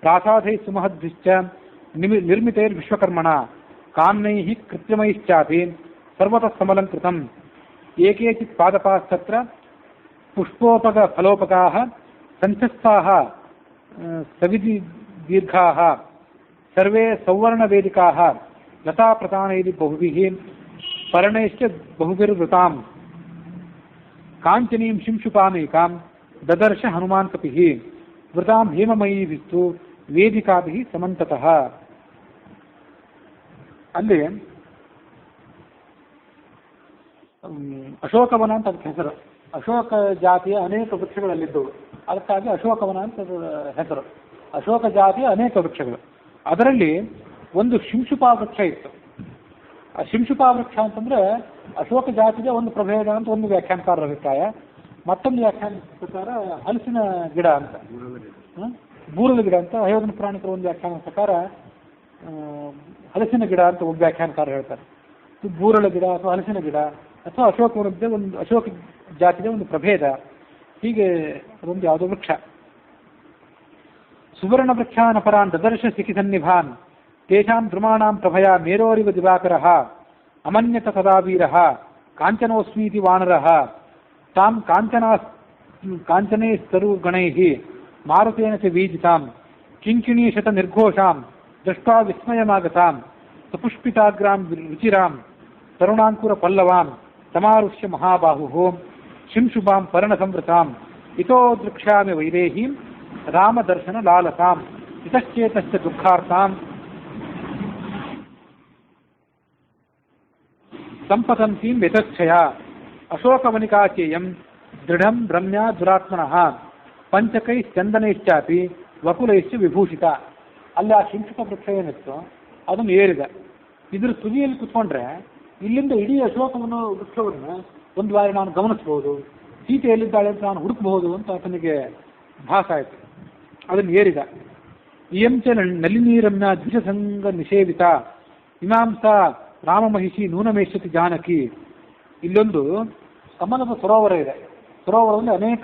ಪ್ರಾಸಾದೈ ಸುಮಹದ್ಭಿಶ್ಚ ನಿರ್ಮಿತೈರ್ವಿಶ್ವಕರ್ಮಣ ಕಾಮ್ನೈ ಕೃತ್ರಿಮೈಶ್ಚಾಪಿ ಸರ್ವತಃ ಸಮಲಂಕೃತಂ ಏಕೇಚಿತ್ ಪಾದಪಾಸ್ತತ್ರ ಪುಷ್ಪೋಪಗ ಫಲೋಪಗಾಃ ಸಂಚಸ್ಥಾಃ ಸವಿಧಿ ದೀರ್ಘಾಃ ಸರ್ವೇ ಸೌವರ್ಣವೇದಿಕಾಃ ಲತಾ ಪ್ರಧಾನೈರಿ ಬಹುಭಿಃ ಪರ್ಣೈಶ್ಚ ಬಹುಭಿರ್ವೃತಾಂ ಕಾಂಚನೀಂ ಶಿಂಶುಪಾಮೇಕಾಂ ದದರ್ಶ ಹನುಮಾನ್ ಕಪಿಃ ವೃತಾಂ ಹೇಮಮಯೀಭಿಸ್ತು ವೇದಿಕಾಭಿಃ ಸಮಂತತಃ. ಅಲ್ಲಿ ಅಶೋಕವನ ಅಂತ ಅದಕ್ಕೆ ಹೆಸರು. ಅಶೋಕ ಜಾತಿಯ ಅನೇಕ ವೃಕ್ಷಗಳಲ್ಲಿದ್ದವು, ಅದಕ್ಕಾಗಿ ಅಶೋಕವನ ಅಂತ ಹೆಸರು. ಅಶೋಕ ಜಾತಿಯ ಅನೇಕ ವೃಕ್ಷಗಳು. ಅದರಲ್ಲಿ ಒಂದು ಶಿಂಶುಪಾ ವೃಕ್ಷ ಇತ್ತು. ಆ ಶಿಂಶುಪಾ ವೃಕ್ಷ ಅಂತಂದ್ರೆ ಅಶೋಕ ಜಾತಿಯ ಒಂದು ಪ್ರಭೇದ ಅಂತ ಒಂದು ವ್ಯಾಖ್ಯಾನಕಾರರ ಅಭಿಪ್ರಾಯ. ಮತ್ತೊಂದು ವ್ಯಾಖ್ಯಾನ ಪ್ರಕಾರ ಹಲಸಿನ ಗಿಡ ಅಂತ, ಬೂರದ ಗಿಡ ಅಂತ ಹಯೋಧನ ಪುರಾಣಿಕರ ಒಂದು ವ್ಯಾಖ್ಯಾನ ಪ್ರಕಾರ ಹಲಸಿನ ಗಿಡ ಅಂತ ಒಂದು ವ್ಯಾಖ್ಯಾನಕಾರ ಹೇಳ್ತಾರೆ. ಬೂರಳ ಗಿಡ ಅಥವಾ ಹಲಸಿನ ಗಿಡ ಅಥವಾ ಅಶೋಕವನದ್ದೇ ಒಂದು ಅಶೋಕ ಜಾತಿಯ ಒಂದು ಪ್ರಭೇದ, ಹೀಗೆ ಅದೊಂದು ಯಾವುದೋ ವೃಕ್ಷ. ಸುವರ್ಣ ವೃಕ್ಷಾನ್ ಅಪರಾನ್ ದದರ್ಶ ಸಿಖಿ ಸನ್ನಿಭಾನ್ ತೇಷಾಂ ದ್ರುಮಾಣಾಂ ಪ್ರಭಯಾ ಮೇರೋರಿವ ದಿವಾಕರಃ ಅಮನ್ಯತ ಸದಾ ವೀರಃ ಕಾಂಚನೋಸ್ಮೀತಿ ವಾನರಃ ತಾಂ ಕಾಂಚನೇ ಸ್ತರುಗಣೈಃ ಮಾರುತೇನ ಚ ವೀಜಿತಾಂ ಕಿಂಕಿಣೀಶತ ನಿರ್ಘೋಷಾಂ ದೃಷ್ಟ್ವಾ ವಿಸ್ಮಯಮಾಗತಾಂ ಸಪುಷ್ಪಿತಾಗ್ರಾಂ ರುಚಿರಾಂ ತರುಣಾಂಕುರ ಪಲ್ಲವಾಂ ಸಮಾರುಷ್ಯ ಮಹಾಬಾಹುಃ ಶಿಂಶುಭಾಂ ಪರ್ಣಸಂವೃತಾಂ ಇತೋ ದೃಕ್ಷ್ಯಾಮಿ ವೈದೇಹೀಂ ರಾಮದರ್ಶನ ಲಾಲಸಾಂ ಇತಶ್ಚೇತಶ್ಚ ದುಃಖಾರ್ತಾಂ ಸಂಪತಂತೀಂ ವ್ಯತಚ್ಛಯ ಅಶೋಕವನಿಕಾಚೇಯಂ ದೃಢಂ ರಮ್ಯಾ ದುರಾತ್ಮನಃ ಪಂಚಕೈಶ್ಚಂದನೈಶ್ಚಾಪಿ ವಕುಲೈಶ್ಚ ವಿಭೂಷಿತ. ಅಲ್ಲಿ ಆ ಶಿಂಶುಕ ವೃಕ್ಷ ಏನಿತ್ತು ಅದನ್ನು ಏರಿದೆ. ಇದ್ರ ತುದಿಯಲ್ಲಿ ಕುತ್ಕೊಂಡ್ರೆ ಇಲ್ಲಿಂದ ಇಡೀ ಅಶೋಕವನ್ನು ವೃಕ್ಷವನ್ನು ಒಂದು ಬಾರಿ ನಾನು ಗಮನಿಸಬಹುದು, ಸೀತೆ ಎಲ್ಲಿದ್ದಾಳೆ ಅಂತ ನಾನು ಹುಡುಕಬಹುದು ಅಂತ ಆತನಿಗೆ ಭಾಸ ಆಯಿತು. ಅದನ್ನು ಏರಿದ. ಇಯಂಚ ನಲಿನೀರಮ್ಯ ದ್ವಿಷಸಂಗ ನಿಷೇವಿತ ಇಮಾಂಸ ರಾಮಮಹಿಷಿ ನೂನಮೇಶತಿ ಜಾನಕಿ. ಇಲ್ಲೊಂದು ಕಮಲದ ಸರೋವರ ಇದೆ. ಸರೋವರದಲ್ಲಿ ಅನೇಕ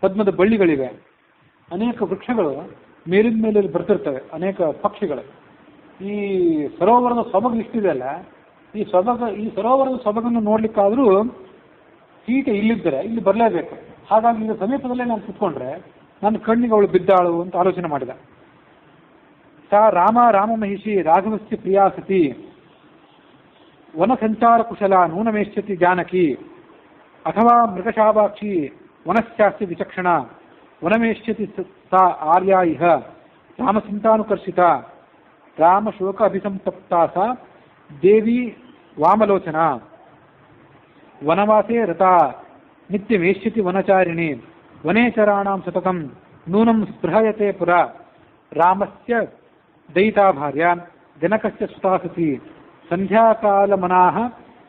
ಪದ್ಮದ ಬಳ್ಳಿಗಳಿವೆ, ಅನೇಕ ವೃಕ್ಷಗಳು ಮೇಲಿನ ಮೇಲೆ ಬರ್ತಿರ್ತವೆ, ಅನೇಕ ಪಕ್ಷಿಗಳು. ಈ ಸರೋವರದ ಸೊಬಗು ಇಷ್ಟಿದೆ ಅಲ್ಲ, ಈ ಸರೋವರದ ಸೊಬಗನ್ನು ನೋಡ್ಲಿಕ್ಕಾದ್ರೂ ಸೀತೆ ಇಲ್ಲಿದ್ದರೆ ಇಲ್ಲಿ ಬರಲೇಬೇಕು. ಹಾಗಾಗಿ ಈಗ ಸಮೀಪದಲ್ಲೇ ನಾನು ಕುತ್ಕೊಂಡ್ರೆ ನನ್ನ ಕಣ್ಣಿಗೆ ಅವಳು ಬಿದ್ದಾಳು ಅಂತ ಆಲೋಚನೆ ಮಾಡಿದ. ಸಾ ರಾಮಮಹಿಷಿ ರಾಘವಸ್ಯ ಪ್ರಿಯಾ ಸತಿ ವನಸಂಚಾರ ಕುಶಲ ನೂನಮೇಶ್ಯತಿ ಜಾನಕಿ ಅಥವಾ ಮೃಗಶಾಭಾಕ್ಷಿ ವನಶ್ಚಾಸ್ತಿ ವಿಚಕ್ಷಣ ವನಮೇಶ್ಯತಿ ಸಾ ಆರ್ಯಾ ಇಹ ರಾಮಚಿಂತಾನುಕರ್ಷಿತ ರಾಮಶೋಕ ಅಭಿಸಂತಪ್ತಾ ಸಾ ದೇವಿ ವಾಮಲೋಚನ ವನವಾಸೇ ರತಾ ನಿತ್ಯಮೇಷ್ಯತಿ ವನಚಾರಿಣಿ ವನೇಚರಾಣಾಂ ಸತತಂ ನೂನಂ ಸ್ಪೃಹಯತೆ ಪುರ ರಾಮಸ್ಯ ದಯಿತಾ ಭಾರ್ಯ ಜನಕಸ್ಯ ಸುತಾ ಸತಿ ಸಂಧ್ಯಾಕಾಲಮನಾಃ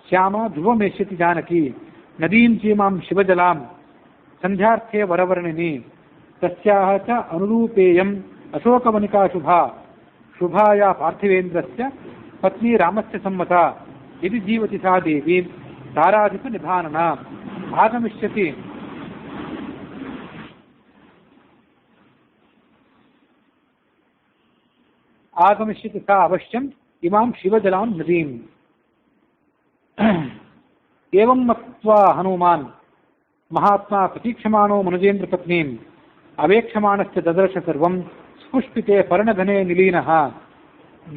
ಶ್ಯಾಮ ಧ್ರುವಮೇಷ್ಯತಿ ಜಾನಕಿ ನದೀಂ ಚೀಮಾಂ ಶಿವಜಲಾಂ ಸಂಧ್ಯಾರ್ಥೇ ವರವರ್ಣಿನಿ ತಸ್ಯಾಹ ಚ ಅನುರೂಪೇಯಂ ಅಶೋಕವನಿಕಾ ಶುಭಾ ಶುಭಾಯ ಪಾರ್ಥಿವೇಂದ್ರಸ್ಯ ಪತ್ನಿ ರಾಮಸ್ಯ ಸಮ್ಮತ ಯದಿ ಜೀವತಿ ಸಾ ದೇವಿ ತಾರಾಧಿಪ ನಿಧಾನನ ಆಗಮಿಷ್ಯತಿ ಸಾ ಅವಶ್ಯಂ ಇಮಾಂ ಶಿವಜಲಾಂ ನದೀಂ. ಏವಂ ಮತ್ವಾ ಹನುಮಾನ್ ಮಹಾತ್ಮ ಪ್ರತೀಕ್ಷಮಾಣೋ ಮನುಜೇಂದ್ರ ಪತ್ನೀಂ ಅವೇಕ್ಷಮಾಣಶ್ಚ ದದರ್ಶ ಸರ್ವಂ ಸ್ಪುಷ್ಪಿತೆ ಪರ್ಣಘನೆ ನಿಲೀನಃ.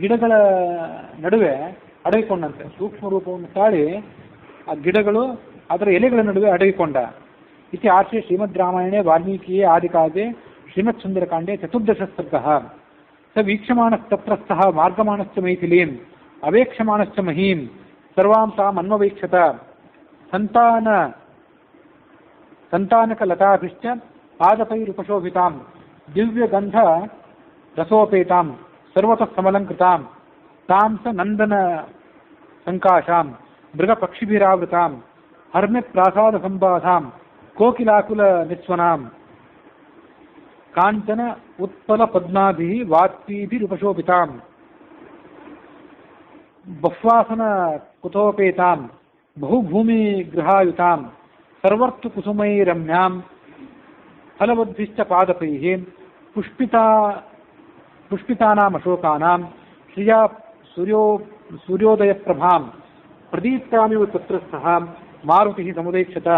ಗಿಡಗಳ ನಡುವೆ ಅಡಗಿಕೊಂಡಂತೆ ಸೂಕ್ಷ್ಮ ರೂಪವನ್ನು ತಾಳಿ ಆ ಗಿಡಗಳು ಅದರ ಎಲೆಗಳ ನಡುವೆ ಅಡಗಿಕೊಂಡ. ಇತಿ ಆರ್ಷೆ ಶ್ರೀಮದ್ ರಾಮಾಯಣೆ ವಾಲ್ಮೀಕಿಯೇ ಆದಿಕಾವ್ಯೆ ಶ್ರೀಮತ್ ಸುಂದರಕಾಂಡೆ 14 ಸರ್ಗಃ. ಸ ವೀಕ್ಷಮಾಣಸ್ತತ್ರಸ್ಥಃ ಮಾರ್ಗಮಾಣಶ್ಚ ಮೈಥಿಲೀಂ ಅವೇಕ್ಷಮಾಣಶ್ಚ ಮಹೀಂ ಸರ್ವಾಂ ತಾಂ ಅನ್ವವೀಕ್ಷತ ಸಂತಾನಕಲತಾಭಿಶ್ಚ ಪಾದಪೈರುಪಶೋಭಿತಾಂ ದಿವ್ಯಗಂಧ ರಸೋಪೇತಾಂ ಸರ್ವತಃ ಸಮಲಂಕೃತಾಂ ತಾಂ ಸ ನಂದನ ಸಂಕಾಶಾಂ ಮೃಗಪಕ್ಷಿಭಿರಾವೃತಾಂ ಹರ್ಮ್ಯ ಪ್ರಾಸಾದ ಸಂಬಾಧಾಂ ಕೋಕಿಲಾಕುಲ ನಿಸ್ವನಾಂ ಕಾಂಚನ ಉತ್ಪಲ ಪದ್ಮಾಭಿಃ ವಾತ್ಪೀಭಿರುಪಶೋಭಿತಾಂ ಬಹ್ವಾಸನ ಕುತೋಪೇತಾಂ ಬಹುಭೂಮಿ ಗೃಹಾಯುತಾಂ ಸರ್ವರ್ತು ಕುಸುಮೈರಮ್ಯಾಂ ಫಲವದ್ಭಿಶ್ಚ ಪಾದಪೈಃ ಪುಷ್ಪಿತಾನಾಂ ಅಶೋಕಾನಾಂ ಶ್ರಿಯಾ ಸೂರ್ಯೋದಯ ಪ್ರಭಾಂ ಪ್ರದೀಪ್ತಾಮಿವ ತತ್ರಸ್ಥಃ ಮಾರುತಿಃ ಸಮುದೈಕ್ಷತ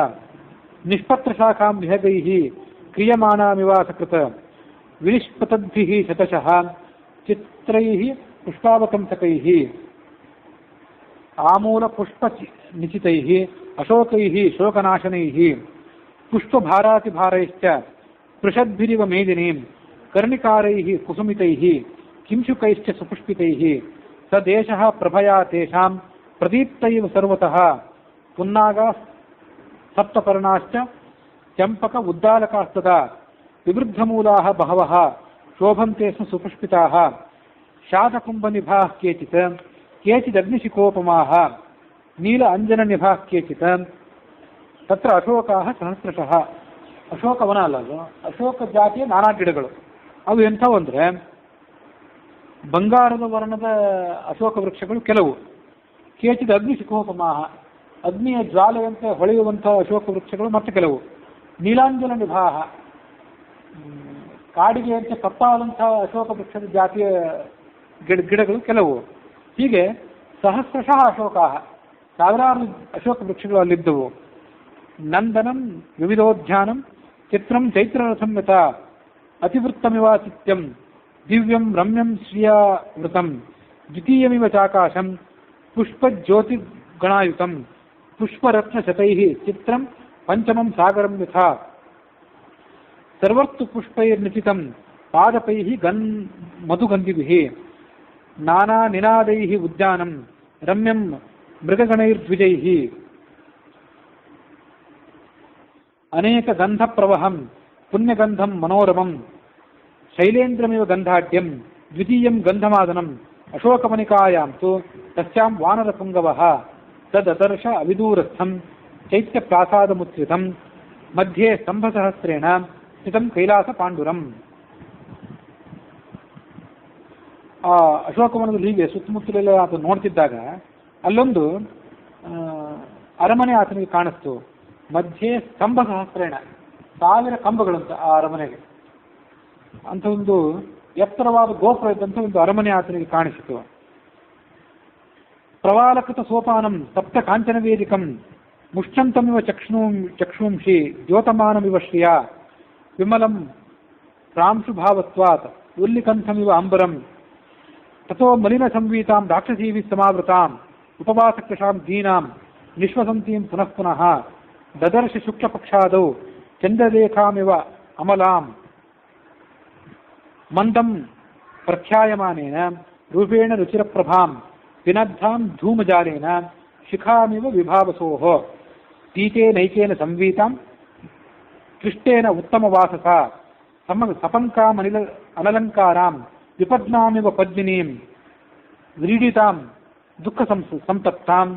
ನಿಷ್ಪತ್ರಶಾಖಾಂ ವಿಹಗೈಃ ಕ್ರಿಯಮಾಣಾಮಿವಾಸಕೃತ ವಿನಿಷ್ಪತದ್ಭಿಃ ಶತಶಃ ಚಿತ್ರೈಃ ಪುಷ್ಪಾವಕಂಸಕೈಃ ಆಮೂಲ ಪುಷ್ಪ ನಿಚಿತೈಃ ಅಶೋಕೈಃ ಶೋಕನಾಶನೈಃ ಪುಷ್ಪಭಾರಾತಿಭಾರೈಶ್ಚ ಪೃಷದ್ಭಿರಿವ ಮೇದಿನೀಂ ಕರ್ಣಿಕಾರೈಃ ಕುಸುಮಿತೈಃ ಕಿಂಶುಕೈಶ್ಚ ಸುಪುಷ್ಪಿತೈಃ ಸ ದೇಶಃ ಪ್ರಭಯಾ ತೇಷಾಂ ಪ್ರದೀಪ್ತೈವ ಸರ್ವತಃ ಪುನ್ನಾಗಾ ಸಪ್ತಪರ್ಣಾಶ್ಚ ಚಂಪಕ ಉದ್ದಾಲಕಾಸ್ತದಾ ವಿವೃದ್ಧಮೂಲಾಃ ಬಹವಃ ಶೋಭಂತೆ ಸ್ಮ ಸುಪುಷ್ಪಿತಾಃ ಶಾತಕುಂಭನಿಭಾಃ ಕೇಚಿದಗ್ನಿಶಿಖೋಪಮಾಃ ನೀಲ ಅಂಜನನಿಭಾಃ ಕೇಚಿತ್ ತತ್ರ ಅಶೋಕಾಃ ಸಹಸ್ರಶಃ. ಅಶೋಕವನ ಅಲ್ಲ ಅದು, ಅಶೋಕ ಜಾತಿಯ ನಾನಾ ಗಿಡಗಳು. ಅವು ಎಂಥವು ಅಂದರೆ ಬಂಗಾರದ ವರ್ಣದ ಅಶೋಕ ವೃಕ್ಷಗಳು ಕೆಲವು, ಕೇಚಿದ ಅಗ್ನಿಶಿಖೋಪಮಾಃ ಅಗ್ನಿಯ ಜ್ವಾಲೆಯಂತೆ ಹೊಳೆಯುವಂತಹ ಅಶೋಕ ವೃಕ್ಷಗಳು ಮತ್ತೆ ಕೆಲವು, ನೀಲಾಂಜನ ನಿಭಾಃ ಕಾಡಿಗೆ ಅಂತ ಕಪ್ಪಾದಂತಹ ಅಶೋಕ ವೃಕ್ಷದ ಜಾತಿಯ ಗಿಡಗಳು ಕೆಲವು. ಹೀಗೆ ಸಹಸ್ರಶಃ ಅಶೋಕ, ಸಾವಿರಾರು ಅಶೋಕ ವೃಕ್ಷಗಳು ಅಲ್ಲಿದ್ದವು. ನಂದನಂ ವಿವಿಧೋದ್ಯಾನಂ ಚಿತ್ರಂ ಚೈತ್ರರಥಂ ಯಥ ಅತಿವೃತ್ತಮಿವ ಚಿತ್ಯಂ ದಿವ್ಯಂ ರಮ್ಯಂ ಶ್ರಿಯಾವೃತಂ ದ್ವಿತೀಯಮಿವ ಚಾಕಾಶಂ ಪುಷ್ಪಜ್ಯೋತಿಗಣಾಯುತಂ ಪುಷ್ಪರತ್ನಶತೈಃ ಚಿತ್ರಂ ಪಂಚಮಂ ಸಾಗರಂ ಯಥಾ ಸರ್ವರ್ತು ಪುಷ್ಪೈರ್ನಿಚಿತಂ ಪಾದಪೈಃ ಮಧುಗಂಧಿಭಿಃ ನಾನಾ ನಿನಾದೈಃ ಉದ್ಯಾನಂ ರಮ್ಯಂ ಮೃಗಗಣೈರ್ದ್ವಿಜೈಃ ಅನೇಕ ಗಂಧ ಪ್ರವಹಂ ಪುಣ್ಯಗಂಧಂ ಮನೋರಮಂ ಶೈಲೇಂದ್ರಮಿವ ಗಂಧಾಢ್ಯಂ ದ್ವಿತೀಯಂ ಗಂಧಮಾದನಂ ಅಶೋಕಮನಿಕಾಯಾಂ ತು ತಸ್ಯಾಂ ವಾನರಪುಂಗವಃ ತದದರ್ಶ ಅವಿದೂರಸ್ಥಂ ಚೈತ್ಯ ಪ್ರಾಸಾದಮುಚ್ಛ್ರಿತಂ ಮಧ್ಯೆ ಸ್ತಂಭಸಹಸ್ರೇಣ ಸ್ಥಿತಂ ಕೈಲಾಸ ಪಾಂಡುರಂ. ಆ ಅಶೋಕವನದಲ್ಲಿ ಹೀಗೆ ಸುತ್ತಮುತ್ತಲೆಲ್ಲ ಆತ ನೋಡ್ತಿದ್ದಾಗ ಅಲ್ಲೊಂದು ಅರಮನೆ ಆತನಿಗೆ ಕಾಣಿಸ್ತು. ಮಧ್ಯೆ ಸ್ತಂಭ ಸಹಸ್ರೇಣ 1000 ಕಂಬಗಳಂತ ಆ ಅರಮನೆಗೆ. ಅಂತ ಒಂದು ಎತ್ತರವಾದ ಗೋಪುರ ಇದ್ದಂಥ ಒಂದು ಅರಮನೆ ಆತನಿಗೆ ಕಾಣಿಸಿತು. ಪ್ರವಾಲಕೃತ ಸೋಪಾನಂ ಸಪ್ತ ಕಾಂಚನ ವೇದಿಕಂ ಮುಷ್ಠಂತಮಿವ ಚಕ್ಷುಂಷಿ ದ್ಯೋತಮಾನಮಿವ ಶ್ರಿಯ ವಿಮಲಂ ಪ್ರಾಂಶುಭಾವತ್ವಾತ್ ಉಲ್ಲಿಕಂಠಮಿವ ಅಂಬರಂ ತಥೋ ಮಲಿನ ಸಂವೀತಾಂ ರಾಕ್ಷಸೀಭಿ ಸಮಾವೃತಾಂ ಉಪವಾಸಕೃಶಾಂ ದೀನಾಂ ನಿಶ್ವಸಂತೀಂ ಪುನಃ ಪುನಃ ದದರ್ಶ ಶುಕ್ಲಪಕ್ಷಾದೌ ಚಂದ್ರಲೇಖಾಮಿವ ಅಮಲಾಂ ಮಂದಂ ಪ್ರಖ್ಯಾಯಮಾನೇನ ರೂಪೇಣ ರುಚಿರಪ್ರಭಾಂ ವಿನದ್ಧಾಂ ಧೂಮಜಾಲೇನ ಶಿಖಾಮಿವ ವಿಭಾವಸೋಃ ಪೀತೇನೈಕೇನ ಸಂವೀತಾಂ ಕೃಷ್ಟೇನ ಉತ್ತಮವಾಸಸ ಸಪಂಕಾಮನಿಲ ಅನಲಂಕಾರಾಂ ವಿಪದ್ನಾಮಿವ ಪದ್ಮಿನೀಂ ವ್ರೀಡಿತಾಂ ದುಃಖ ಸಂತಪ್ತಾಂ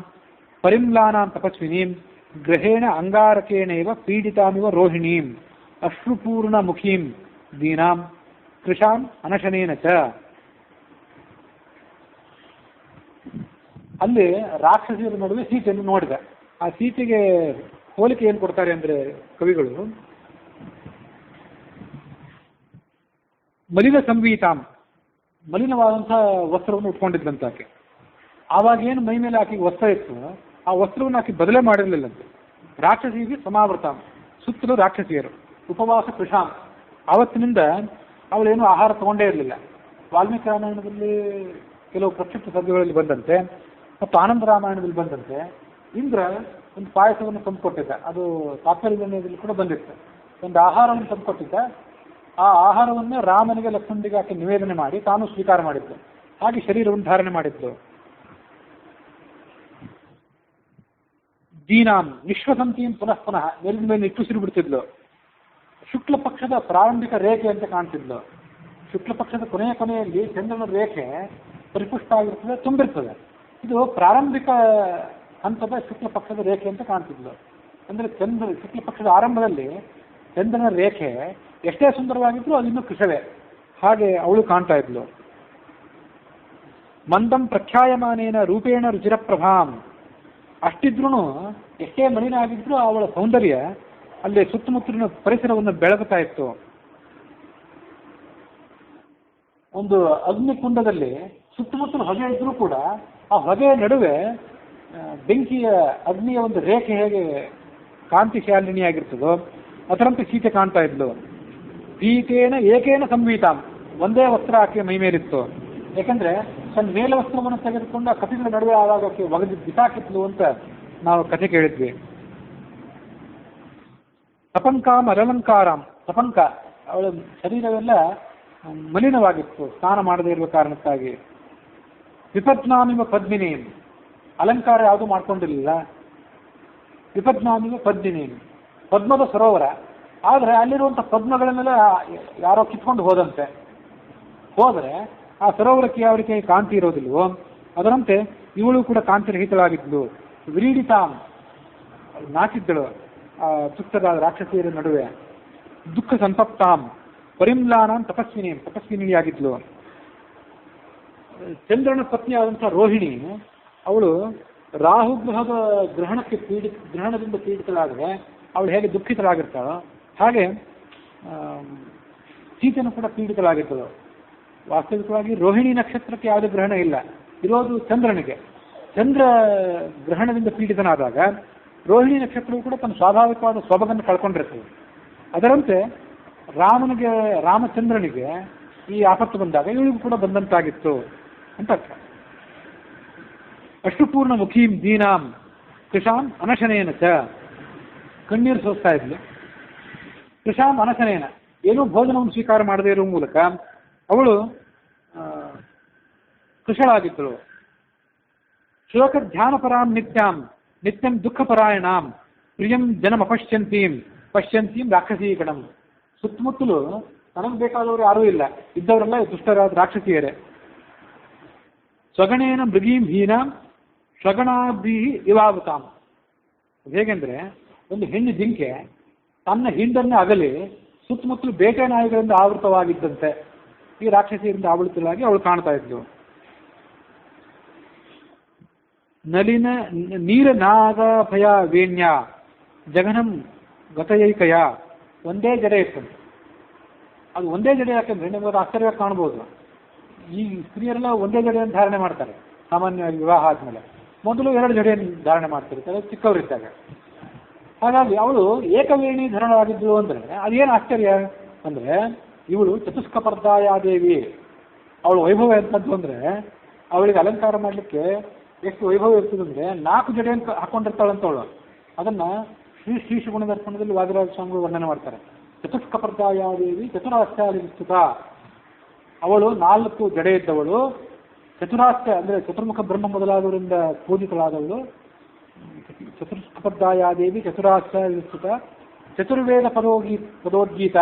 ಪರಿಮ್ಲಾನಾಂ ತಪಸ್ವಿನೀಂ ಗ್ರಹೇಣ ಅಂಗಾರಕೇಣೈವ ಪೀಡಿತಾಮಿವ ರೋಹಿಣೀಂ ಅಶ್ರುಪೂರ್ಣ ಮುಖೀಂ ದೀನಾಂ ಕೃಶಾಂ ಅನಶನೇನ ಚ. ಅಲ್ಲಿ ರಾಕ್ಷಸಿಯರ ನಡುವೆ ಸೀತೆಯನ್ನು ನೋಡಿದ. ಆ ಸೀತೆಗೆ ಹೋಲಿಕೆ ಏನು ಕೊಡ್ತಾರೆ ಅಂದ್ರೆ ಕವಿಗಳು, ಮಲಿನ ಸಂವೀತಾಂ, ಮಲಿನವಾದಂತಹ ವಸ್ತ್ರವನ್ನು ಉಟ್ಕೊಂಡಿದ್ದಂತ ಆಕೆ. ಆವಾಗ ಏನು ಮೈ ಮೇಲೆ ಆಕೆಗೆ ವಸ್ತ್ರ ಇತ್ತು, ಆ ವಸ್ತ್ರವನ್ನು ಆಕೆ ಬದಲೇ ಮಾಡಿರಲಿಲ್ಲಂತೆ. ರಾಕ್ಷಸಿಗೆ ಸಮಾವೃತ, ಸುತ್ತಲೂ ರಾಕ್ಷಸಿಯರು. ಉಪವಾಸ ಕೃಷಾಂ, ಆವತ್ತಿನಿಂದ ಅವಳೇನು ಆಹಾರ ತಗೊಂಡೇ ಇರಲಿಲ್ಲ. ವಾಲ್ಮೀಕಿ ರಾಮಾಯಣದಲ್ಲಿ ಕೆಲವು ಪ್ರಕ್ಷಿಪ್ತ ಸರ್ಗಗಳಲ್ಲಿ ಬಂದಂತೆ ಮತ್ತು ಆನಂದ ರಾಮಾಯಣದಲ್ಲಿ ಬಂದಂತೆ ಇಂದ್ರ ಒಂದು ಪಾಯಸವನ್ನು ತಂದುಕೊಟ್ಟಿದ್ದ. ಅದು ತಾತ್ಪರ್ಯದಲ್ಲಿ ಕೂಡ ಬಂದಿತ್ತು. ಒಂದು ಆಹಾರವನ್ನು ತಂದುಕೊಟ್ಟಿದ್ದ. ಆ ಆಹಾರವನ್ನು ರಾಮನಿಗೆ ಲಕ್ಷ್ಮಣನಿಗೆ ಆಕೆ ನಿವೇದನೆ ಮಾಡಿ ತಾನು ಸ್ವೀಕಾರ ಮಾಡಿದ್ದು. ಹಾಗೆ ಶರೀರವನ್ನು ಧಾರಣೆ ಮಾಡಿದ್ದು. ದೀನಾಂ ನಿಶ್ವಸಂತೀಂ ಪುನಃ ಪುನಃ ಮೇಲಿನ ಮೇಲೆ ನಿಟ್ಟುಸಿರು ಬಿಡ್ತಿದ್ಲು. ಶುಕ್ಲ ಪಕ್ಷದ ಪ್ರಾರಂಭಿಕ ರೇಖೆ ಅಂತ ಕಾಣ್ತಿದ್ಲು. ಶುಕ್ಲ ಪಕ್ಷದ ಕೊನೆಯಲ್ಲಿ ಚಂದ್ರನ ರೇಖೆ ಪರಿಪುಷ್ಟ ಆಗಿರ್ತದೆ, ತುಂಬಿರ್ತದೆ. ಇದು ಪ್ರಾರಂಭಿಕ ಹಂತದ ಶುಕ್ಲ ಪಕ್ಷದ ರೇಖೆ ಅಂತ ಕಾಣ್ತಿದ್ಲು. ಅಂದ್ರೆ ಶುಕ್ಲ ಪಕ್ಷದ ಆರಂಭದಲ್ಲಿ ಚಂದ್ರನ ರೇಖೆ ಎಷ್ಟೇ ಸುಂದರವಾಗಿದ್ರು ಅದಿನ್ನೂ ಕೃಶವೇ. ಹಾಗೆ ಅವಳು ಕಾಣ್ತಾ ಇದ್ಲು. ಮಂದಂ ಪ್ರಖ್ಯಾಯಮಾನೇನ ರೂಪೇಣ ರುಚಿರಪ್ರಭಾಂ, ಅಷ್ಟಿದ್ರೂ ಎಷ್ಟೇ ಮಲಿನ ಆಗಿದ್ರು ಅವಳ ಸೌಂದರ್ಯ ಅಲ್ಲಿ ಸುತ್ತಮುತ್ತಲಿನ ಪರಿಸರವನ್ನು ಬೆಳಗುತ್ತಾ ಇತ್ತು. ಒಂದು ಅಗ್ನಿಕುಂಡದಲ್ಲಿ ಸುತ್ತಮುತ್ತಲು ಹೊಗೆ ಇದ್ರೂ ಕೂಡ ಆ ಹೊಗೆಯ ನಡುವೆ ಬೆಂಕಿಯ ಅಗ್ನಿಯ ಒಂದು ರೇಖೆ ಹೇಗೆ ಕಾಂತಿಶಾಲಿನಿಯಾಗಿರ್ತದೋ ಅದರಂತೆ ಸೀತೆ ಕಾಣ್ತಾ ಇದ್ಲು. ಪೀತೇನ ಏಕೇನ ಸಂವೀತಾಂ, ಒಂದೇ ವಸ್ತ್ರ ಆಕೆ ಮೈ ಮೇಲಿತ್ತು. ಯಾಕಂದ್ರೆ ತನ್ನ ಮೇಲೆ ವಸ್ತ್ರವನ್ನು ತೆಗೆದುಕೊಂಡು ಆ ಕಥೆಗಳ ನಡುವೆ ಆವಾಗ ಆಕೆ ಒಗೆದು ಬಿಸಾಕಿದ್ಲು ಅಂತ ನಾವು ಕಥೆ ಕೇಳಿದ್ವಿ. ತಪಂಕಾಂ ಅಲಂಕಾರಾಂ, ತಪಂಕ ಅವಳ ಶರೀರವೆಲ್ಲ ಮಲಿನವಾಗಿತ್ತು ಸ್ನಾನ ಮಾಡದೇ ಇರುವ ಕಾರಣಕ್ಕಾಗಿ. ವಿಪದ್ನಾಮಿವ ಪದ್ಮಿನೀಂ, ಅಲಂಕಾರ ಯಾವುದು ಮಾಡ್ಕೊಂಡಿರಲಿಲ್ಲ. ವಿಪದ್ನಾಮಿವ ಪದ್ಮಿನೀಂ, ಪದ್ಮದ ಸರೋವರ. ಆದರೆ ಅಲ್ಲಿರುವಂಥ ಪದ್ಮಗಳನ್ನೆಲ್ಲ ಯಾರೋ ಕಿತ್ಕೊಂಡು ಹೋದಂತೆ. ಹೋದರೆ ಆ ಸರೋವರಕ್ಕೆ ಯಾವ ರೀತಿ ಕಾಂತಿ ಇರೋದಿಲ್ವೋ ಅದರಂತೆ ಇವಳು ಕೂಡ ಕಾಂತಿ ರಹಿತಳಾಗಿದ್ಲು. ವ್ರೀಡಿತಾಂ, ನಾಚಿದ್ದಳು ಆ ದುಷ್ಟದ ರಾಕ್ಷಸಿಯರ ನಡುವೆ. ದುಃಖ ಸಂತಪ್ತಾಂ ಪರಿಮ್ಲಾನಾಂ ತಪಸ್ವಿನಿಯಾಗಿದ್ಲು. ಚಂದ್ರನ ಪತ್ನಿಯಾದಂಥ ರೋಹಿಣಿ, ಅವಳು ರಾಹುಗ್ರಹದ ಗ್ರಹಣದಿಂದ ಪೀಡಿತಳಾದರೆ ಅವಳು ಹೇಗೆ ದುಃಖಿತಳಾಗಿರ್ತಾಳೋ ಹಾಗೆ ಸೀತೆನೂ ಕೂಡ ಪೀಡಿತಳಾಗಿದ್ದಳು. ವಾಸ್ತವಿಕವಾಗಿ ರೋಹಿಣಿ ನಕ್ಷತ್ರಕ್ಕೆ ಯಾವುದೇ ಗ್ರಹಣ ಇಲ್ಲ, ಇರೋದು ಚಂದ್ರನಿಗೆ. ಚಂದ್ರ ಗ್ರಹಣದಿಂದ ಪೀಡಿತನಾದಾಗ ರೋಹಿಣಿ ನಕ್ಷತ್ರವು ಕೂಡ ತನ್ನ ಸ್ವಾಭಾವಿಕವಾದ ಸೊಬಗನ್ನು ಕಳ್ಕೊಂಡಿರ್ತದೆ. ಅದರಂತೆ ರಾಮಚಂದ್ರನಿಗೆ ಈ ಆಪತ್ತು ಬಂದಾಗ ಇವಳಿಗೂ ಕೂಡ ಬಂದಂತಾಗಿತ್ತು ಅಂತ ಅರ್ಥ. ಅಷ್ಟುಪೂರ್ಣ ಮುಖೀಂ ದೀನಾಂ ಕೃಷಾಂ ಅನಶನೇನ ಚ, ಕಣ್ಣೀರು ಸೋಸ್ತಾ ಇದ್ಲು. ಕೃಷಾಂ ಅನಶನೇನ, ಏನೂ ಭೋಜನವನ್ನು ಸ್ವೀಕಾರ ಮಾಡದೇ ಇರುವ ಮೂಲಕ ಅವಳು ಕೃಷಳಾಗಿದ್ದಳು. ಶೋಕ ಧ್ಯಾನಪರಾಂ ನಿತ್ಯಂ ದುಃಖಪರಾಯಣಾಂ ಪ್ರಿಯಂ ಜನಂ ಪಶ್ಯಂತೀಂ ರಾಕ್ಷಸೀಕಣಂ. ಸುತ್ತಮುತ್ತಲು ನನಗೆ ಬೇಕಾದವರು ಯಾರೂ ಇಲ್ಲ, ಇದ್ದವರೆಲ್ಲ ದುಷ್ಟರಾದ ರಾಕ್ಷಸಿಯರೇ. ಸ್ವಗಣೇನ ಮೃಗೀಂ ಹೀನಾಂ ಸ್ವಗಣಾಭಿ ಇವಾವತಾಂ. ಹೇಗೆಂದ್ರೆ ಒಂದು ಹೆಣ್ಣು ಜಿಂಕೆ ತನ್ನ ಹಿಂಡನ್ನು ಅಗಲಿ ಸುತ್ತಮುತ್ತಲು ಬೇಟೆ ನಾಯಿಗಳಿಂದ ಆವೃತವಾಗಿದ್ದಂತೆ ಈ ರಾಕ್ಷಸಿಯರಿಂದ ಆವೃತವಾಗಿ ಅವಳು ಕಾಣ್ತಾ ಇದ್ಲು. ನಲಿನ ನೀರನಾಗಭಯ ವೇಣ್ಯ ಜಗನಂ ಗತಯೈಕಯ. ಒಂದೇ ಜಡೆ ಇರ್ತದೆ. ಅದು ಒಂದೇ ಜಡೆ ಯಾಕೆಂದ್ರೆ ನಿಮಗೆ ಆಶ್ಚರ್ಯವಾಗಿ ಕಾಣ್ಬೋದು. ಈ ಸ್ತ್ರೀಯರೆಲ್ಲ ಒಂದೇ ಜಡೆಯನ್ನು ಧಾರಣೆ ಮಾಡ್ತಾರೆ ಸಾಮಾನ್ಯವಾಗಿ ವಿವಾಹ ಆದ್ಮೇಲೆ. ಮೊದಲು 2 ಜಡೆಯನ್ನು ಧಾರಣೆ ಮಾಡ್ತಿರ್ತಾರೆ ಚಿಕ್ಕವರಿದ್ದಾಗ. ಹಾಗಾಗಿ ಅವಳು ಏಕವೇಣಿ ಧರಣವಾಗಿದ್ದಳು ಅಂದ್ರೆ ಅದೇನು ಆಶ್ಚರ್ಯ ಅಂದ್ರೆ, ಇವಳು ಚತುಷ್ಕಪರ್ದಾಯಾದೇವಿ. ಅವಳು ವೈಭವ ಎಂತದ್ದು ಅಂದ್ರೆ, ಅವಳಿಗೆ ಅಲಂಕಾರ ಮಾಡಲಿಕ್ಕೆ ಎಷ್ಟು ವೈಭವ ಇರ್ತದಂದ್ರೆ 4 ಜಡೆಯನ್ನು ಹಾಕೊಂಡಿರ್ತಾಳಂತವಳು. ಅದನ್ನ ಶ್ರೀ ಗುಣ ದರ್ಶನದಲ್ಲಿ ವಾದಿರಾಜ ಸ್ವಾಮಿಗಳು ವರ್ಣನೆ ಮಾಡ್ತಾರೆ. ಚತುಷ್ಕಪರ್ದಾಯಾದೇವಿ ಚತುರಾಸ್ಯಾದಿ ವಿಸ್ತುತ. ಅವಳು 4 ಜಡೆ ಇದ್ದವಳು, ಚತುರಾಸ್ಯ ಅಂದ್ರೆ ಚತುರ್ಮುಖ ಬ್ರಹ್ಮ ಮೊದಲಾದವರಿಂದ ಪೂಜಿತಳಾದವಳು. ಚತುಷ್ಕಪರ್ದಾಯಾದೇವಿ ಚತುರಾಸ್ಯಾದಿ ವಿಸ್ತುತ ಚತುರ್ವೇದ ಪದೋದ್ಗೀತ.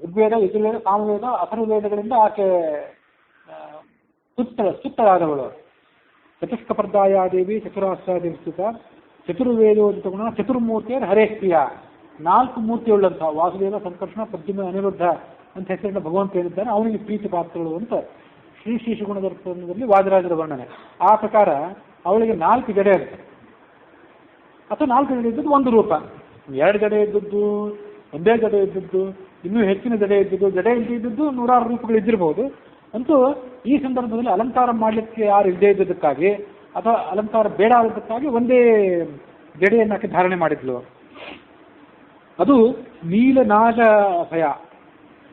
ಋಗ್ವೇದ, ಯಜುರ್ವೇದ, ಸಾಮವೇದ, ಅಥರ್ವವೇದಗಳಿಂದ ಆಕೆ ಸುತ್ತಳಾದವಳು. ಚತುಷ್ಕಪರ್ದಾಯಾದೇವಿ ಚತುರಾಸ್ಯಾದಿ ವಿಸ್ತುತ ಚತುರ್ವೇದೋದಿತ ಗುಣ ಚತುರ್ಮೂರ್ತಿಯರ ಹರೇಷ್ಪ್ರಿಯ. 4 ಮೂರ್ತಿಯುಳ್ಳಂಥ ವಾಸುದೇವ, ಸಂಕರ್ಷಣ, ಪದ್ಮ, ಅನಿರುದ್ಧ ಅಂತ ಹೆಸರಿನ ಭಗವಂತ ಏನಿದ್ದಾನೆ ಅವನಿಗೆ ಪ್ರೀತಿ ಪಾತ್ರಗಳು ಅಂತ ಶ್ರೀ ಗುಣ ದರ್ಶನದಲ್ಲಿ ವಾದಿರಾಜರ ವರ್ಣನೆ. ಆ ಪ್ರಕಾರ ಅವಳಿಗೆ 4 ಜಡೆ ಇರುತ್ತೆ, ಅಥವಾ 4 ಜಡೆ ಇದ್ದದ್ದು ಒಂದು ರೂಪ. 2 ಜಡೆ ಇದ್ದದ್ದು, ಒಂದೇ ಜಡೆ ಇದ್ದದ್ದು, ಇನ್ನೂ ಹೆಚ್ಚಿನ ಜಡೆ ಇದ್ದದ್ದು, ಜಡೆ ಇದ್ದದ್ದು 100 ರೂಪಗಳು ಇದ್ದಿರಬಹುದು. ಅಂತೂ ಈ ಸಂದರ್ಭದಲ್ಲಿ ಅಲಂಕಾರ ಮಾಡಲಿಕ್ಕೆ ಯಾರು ಇಲ್ಲದೇ ಇದ್ದದಕ್ಕಾಗಿ ಅಥವಾ ಅಲಂಕಾರ ಬೇಡ ಆದದಕ್ಕಾಗಿ ಒಂದೇ ಜಡೆಯನ್ನಾಕೆ ಧಾರಣೆ ಮಾಡಿದ್ಲು. ಅದು ನೀಲನಾಗ ಭಯ,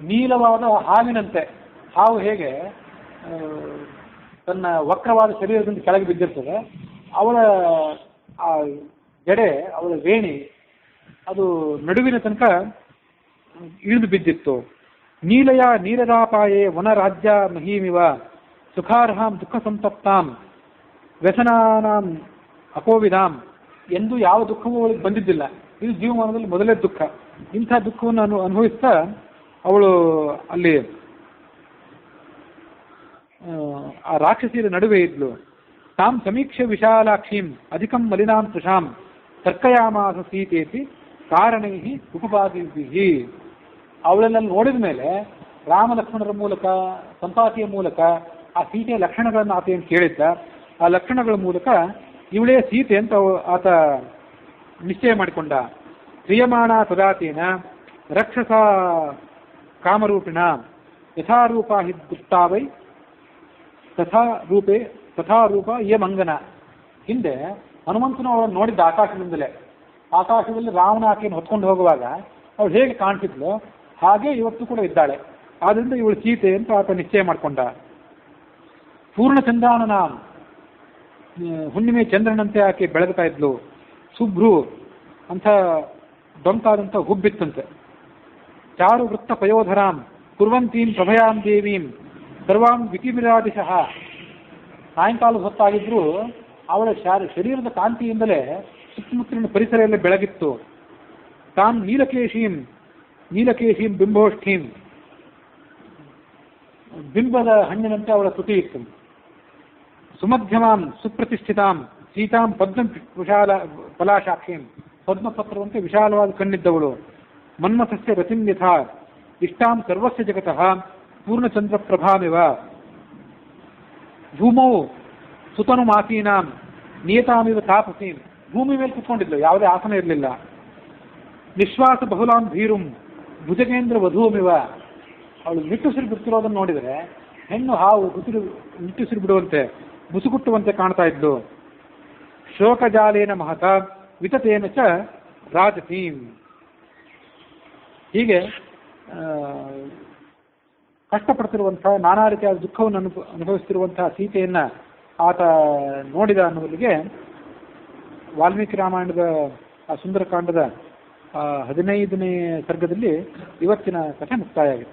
ನೀಲವಾದ ಹಾವಿನಂತೆ. ಹಾವು ಹೇಗೆ ತನ್ನ ವಕ್ರವಾದ ಶರೀರದಿಂದ ಕೆಳಗೆ ಬಿದ್ದಿರ್ತದೆ, ಅವಳ ಆ ಜಡೆ, ಅವಳ ವೇಣಿ ಅದು ನಡುವಿನ ತನಕ ಇಳಿದು ಬಿದ್ದಿತ್ತು. ನೀಲಯ ನೀರದಾಪಾಯೇ ವನರಾಜ್ಯ ಮಹೀಮಿವ ಸುಖಾರ್ಹಾಂ ದುಃಖ ಸಂತಪ್ತಾಂ ವ್ಯಸನಾನಾಂ ಅಕೋವಿದಾಂ. ಎಂದು ಯಾವ ದುಃಖವೂ ಅವಳಿಗೆ ಬಂದಿದ್ದಿಲ್ಲ. ಇದು ಜೀವಮಾನದಲ್ಲಿ ಮೊದಲೇ ದುಃಖ. ಇಂಥ ದುಃಖವನ್ನು ಅನುಭವಿಸ್ತಾ ಅವಳು ಅಲ್ಲಿ ಆ ರಾಕ್ಷಸಿಯರ ನಡುವೆ ಇದ್ಲು. ತಾಂ ಸಮೀಕ್ಷೆ ವಿಶಾಲಾಕ್ಷೀಂ ಅಧಿಕಂ ಮಲಿನಾಂ ಕೃಷಾಂ ತರ್ಕಯಾಮಾಸ ಸೀತೇತಿ ಕಾರಣೈ ಉಪಪಾದಿಭಿ. ಅವಳನ್ನೆಲ್ಲ ನೋಡಿದ ಮೇಲೆ ರಾಮ ಲಕ್ಷ್ಮಣರ ಮೂಲಕ, ಸಂಪಾತಿಯ ಮೂಲಕ ಆ ಸೀತೆಯ ಲಕ್ಷಣಗಳನ್ನು ಆತ ಏನು ಕೇಳಿದ್ದ, ಆ ಲಕ್ಷಣಗಳ ಮೂಲಕ ಇವಳೇ ಸೀತೆ ಅಂತ ಆತ ನಿಶ್ಚಯ ಮಾಡಿಕೊಂಡ. ಕ್ರಿಯಮಾಣ ತದಾತೇನ ರಕ್ಷಸ ಕಾಮರೂಪಿಣ ಯಥಾರೂಪ ಹಿ ದುಷ್ಟಾವೈ ತಥಾ ರೂಪ ಮಂಗನ. ಹಿಂದೆ ಹನುಮಂತನು ಅವಳನ್ನು ನೋಡಿದ್ದ ಆಕಾಶದಿಂದಲೇ. ಆಕಾಶದಲ್ಲಿ ರಾಮನ ಆಕೆಯನ್ನು ಹೊತ್ಕೊಂಡು ಹೋಗುವಾಗ ಅವಳು ಹೇಗೆ ಕಾಣ್ತಿದ್ಲು ಹಾಗೆ ಇವತ್ತು ಕೂಡ ಇದ್ದಾಳೆ. ಆದ್ರಿಂದ ಇವಳು ಸೀತೆ ಅಂತ ಆತ ನಿಶ್ಚಯ ಮಾಡಿಕೊಂಡ. ಪೂರ್ಣಚಂದ್ರಾನನ, ಹುಣ್ಣಿಮೆ ಚಂದ್ರನಂತೆ ಆಕೆ ಬೆಳಗ್ತಾ ಇದ್ಲು. ಸುಭ್ರು ಅಂತ ಡೊಂಕಾದಂಥ ಹುಬ್ಬಿತ್ತಂತೆ. ಚಾರು ವೃತ್ತ ಪಯೋಧರಾಂ ಕುರ್ವಂತೀಂ ಪ್ರಭಯಾಂ ದೇವೀಂ ಸರ್ವಾಂ ವಿಕಿಮಿರಾದಿಶಃ. ಸಾಯಂಕಾಲದ ಹೊತ್ತಾಗಿದ್ರು ಅವಳ ಶರೀರದ ಕಾಂತಿಯಿಂದಲೇ ಸುತ್ತಮುತ್ತಲಿನ ಪರಿಸರ ಎಲ್ಲ ಬೆಳಗಿತ್ತು. ತಾನ್ ನೀಲಕೇಶೀಂ ಬಿಂಬೋಷ್ಠೀಂ, ಬಿಂಬದ ಹಣ್ಣಿನಂತೆ ಅವಳ ತುಟಿ ಇತ್ತು. ಸುಮಧ್ಯಮಾಂ ಸುಪ್ರತಿಷ್ಠಿತಾಂ ಸೀತಾಂ ಪದ್ಮ ವಿಶಾಲ ಫಲಾಶಾಕ್ಷೀಂ, ಪದ್ಮಪತ್ರವಂತೆ ವಿಶಾಲವಾದ ಕಣ್ಣಿದ್ದವಳು. ಮನ್ಮಥಸ್ಯ ರತಿಂ ಯಥಾ ಇಷ್ಟಾಂ ಸರ್ವಸ್ಯ ಜಗತಃ ಪೂರ್ಣಚಂದ್ರ ಪ್ರಭಾಮಿವ. ಭೂಮೌ ಸುತನು ಮಾಸೀನಾಂ ನಿಯತಾಮಿವ ತಾಪಸೀಂ. ಭೂಮಿ ಮೇಲೆ ಕುತ್ಕೊಂಡಿದ್ಲು, ಯಾವುದೇ ಆಸನ ಇರಲಿಲ್ಲ. ನಿಶ್ವಾಸ ಬಹುಲಾಂ ಭೀರುಂ ಭುಜಗೇಂದ್ರ ವಧೂಮಿವ, ಅವಳು ನಿಟ್ಟುಸಿರು ಬಿಡ್ತಿರೋದನ್ನು ನೋಡಿದರೆ ಹೆಣ್ಣು ಹಾವು ನಿಟ್ಟುಸಿರು ಬಿಡುವಂತೆ ಮುಸುಗುಟ್ಟುವಂತೆ ಕಾಣ್ತಾ ಇದ್ಲು. ಶೋಕಜಾಲೇನ ಮಹತ ವಿತತೇನ ಚ ರಾಜತೀಂ. ಹೀಗೆ ಕಷ್ಟಪಡ್ತಿರುವಂತಹ ನಾನಾ ರೀತಿಯಾದ ದುಃಖವನ್ನು ಅನುಭವಿಸ್ತಿರುವಂತಹ ಸೀತೆಯನ್ನು ಆತ ನೋಡಿದ ಅನ್ನುವಲ್ಲಿಗೆ ವಾಲ್ಮೀಕಿ ರಾಮಾಯಣದ ಆ ಸುಂದರಕಾಂಡದ 15ನೇ ಸರ್ಗದಲ್ಲಿ ಇವತ್ತಿನ ಕಥೆ ಮುಕ್ತಾಯ ಆಗಿದೆ.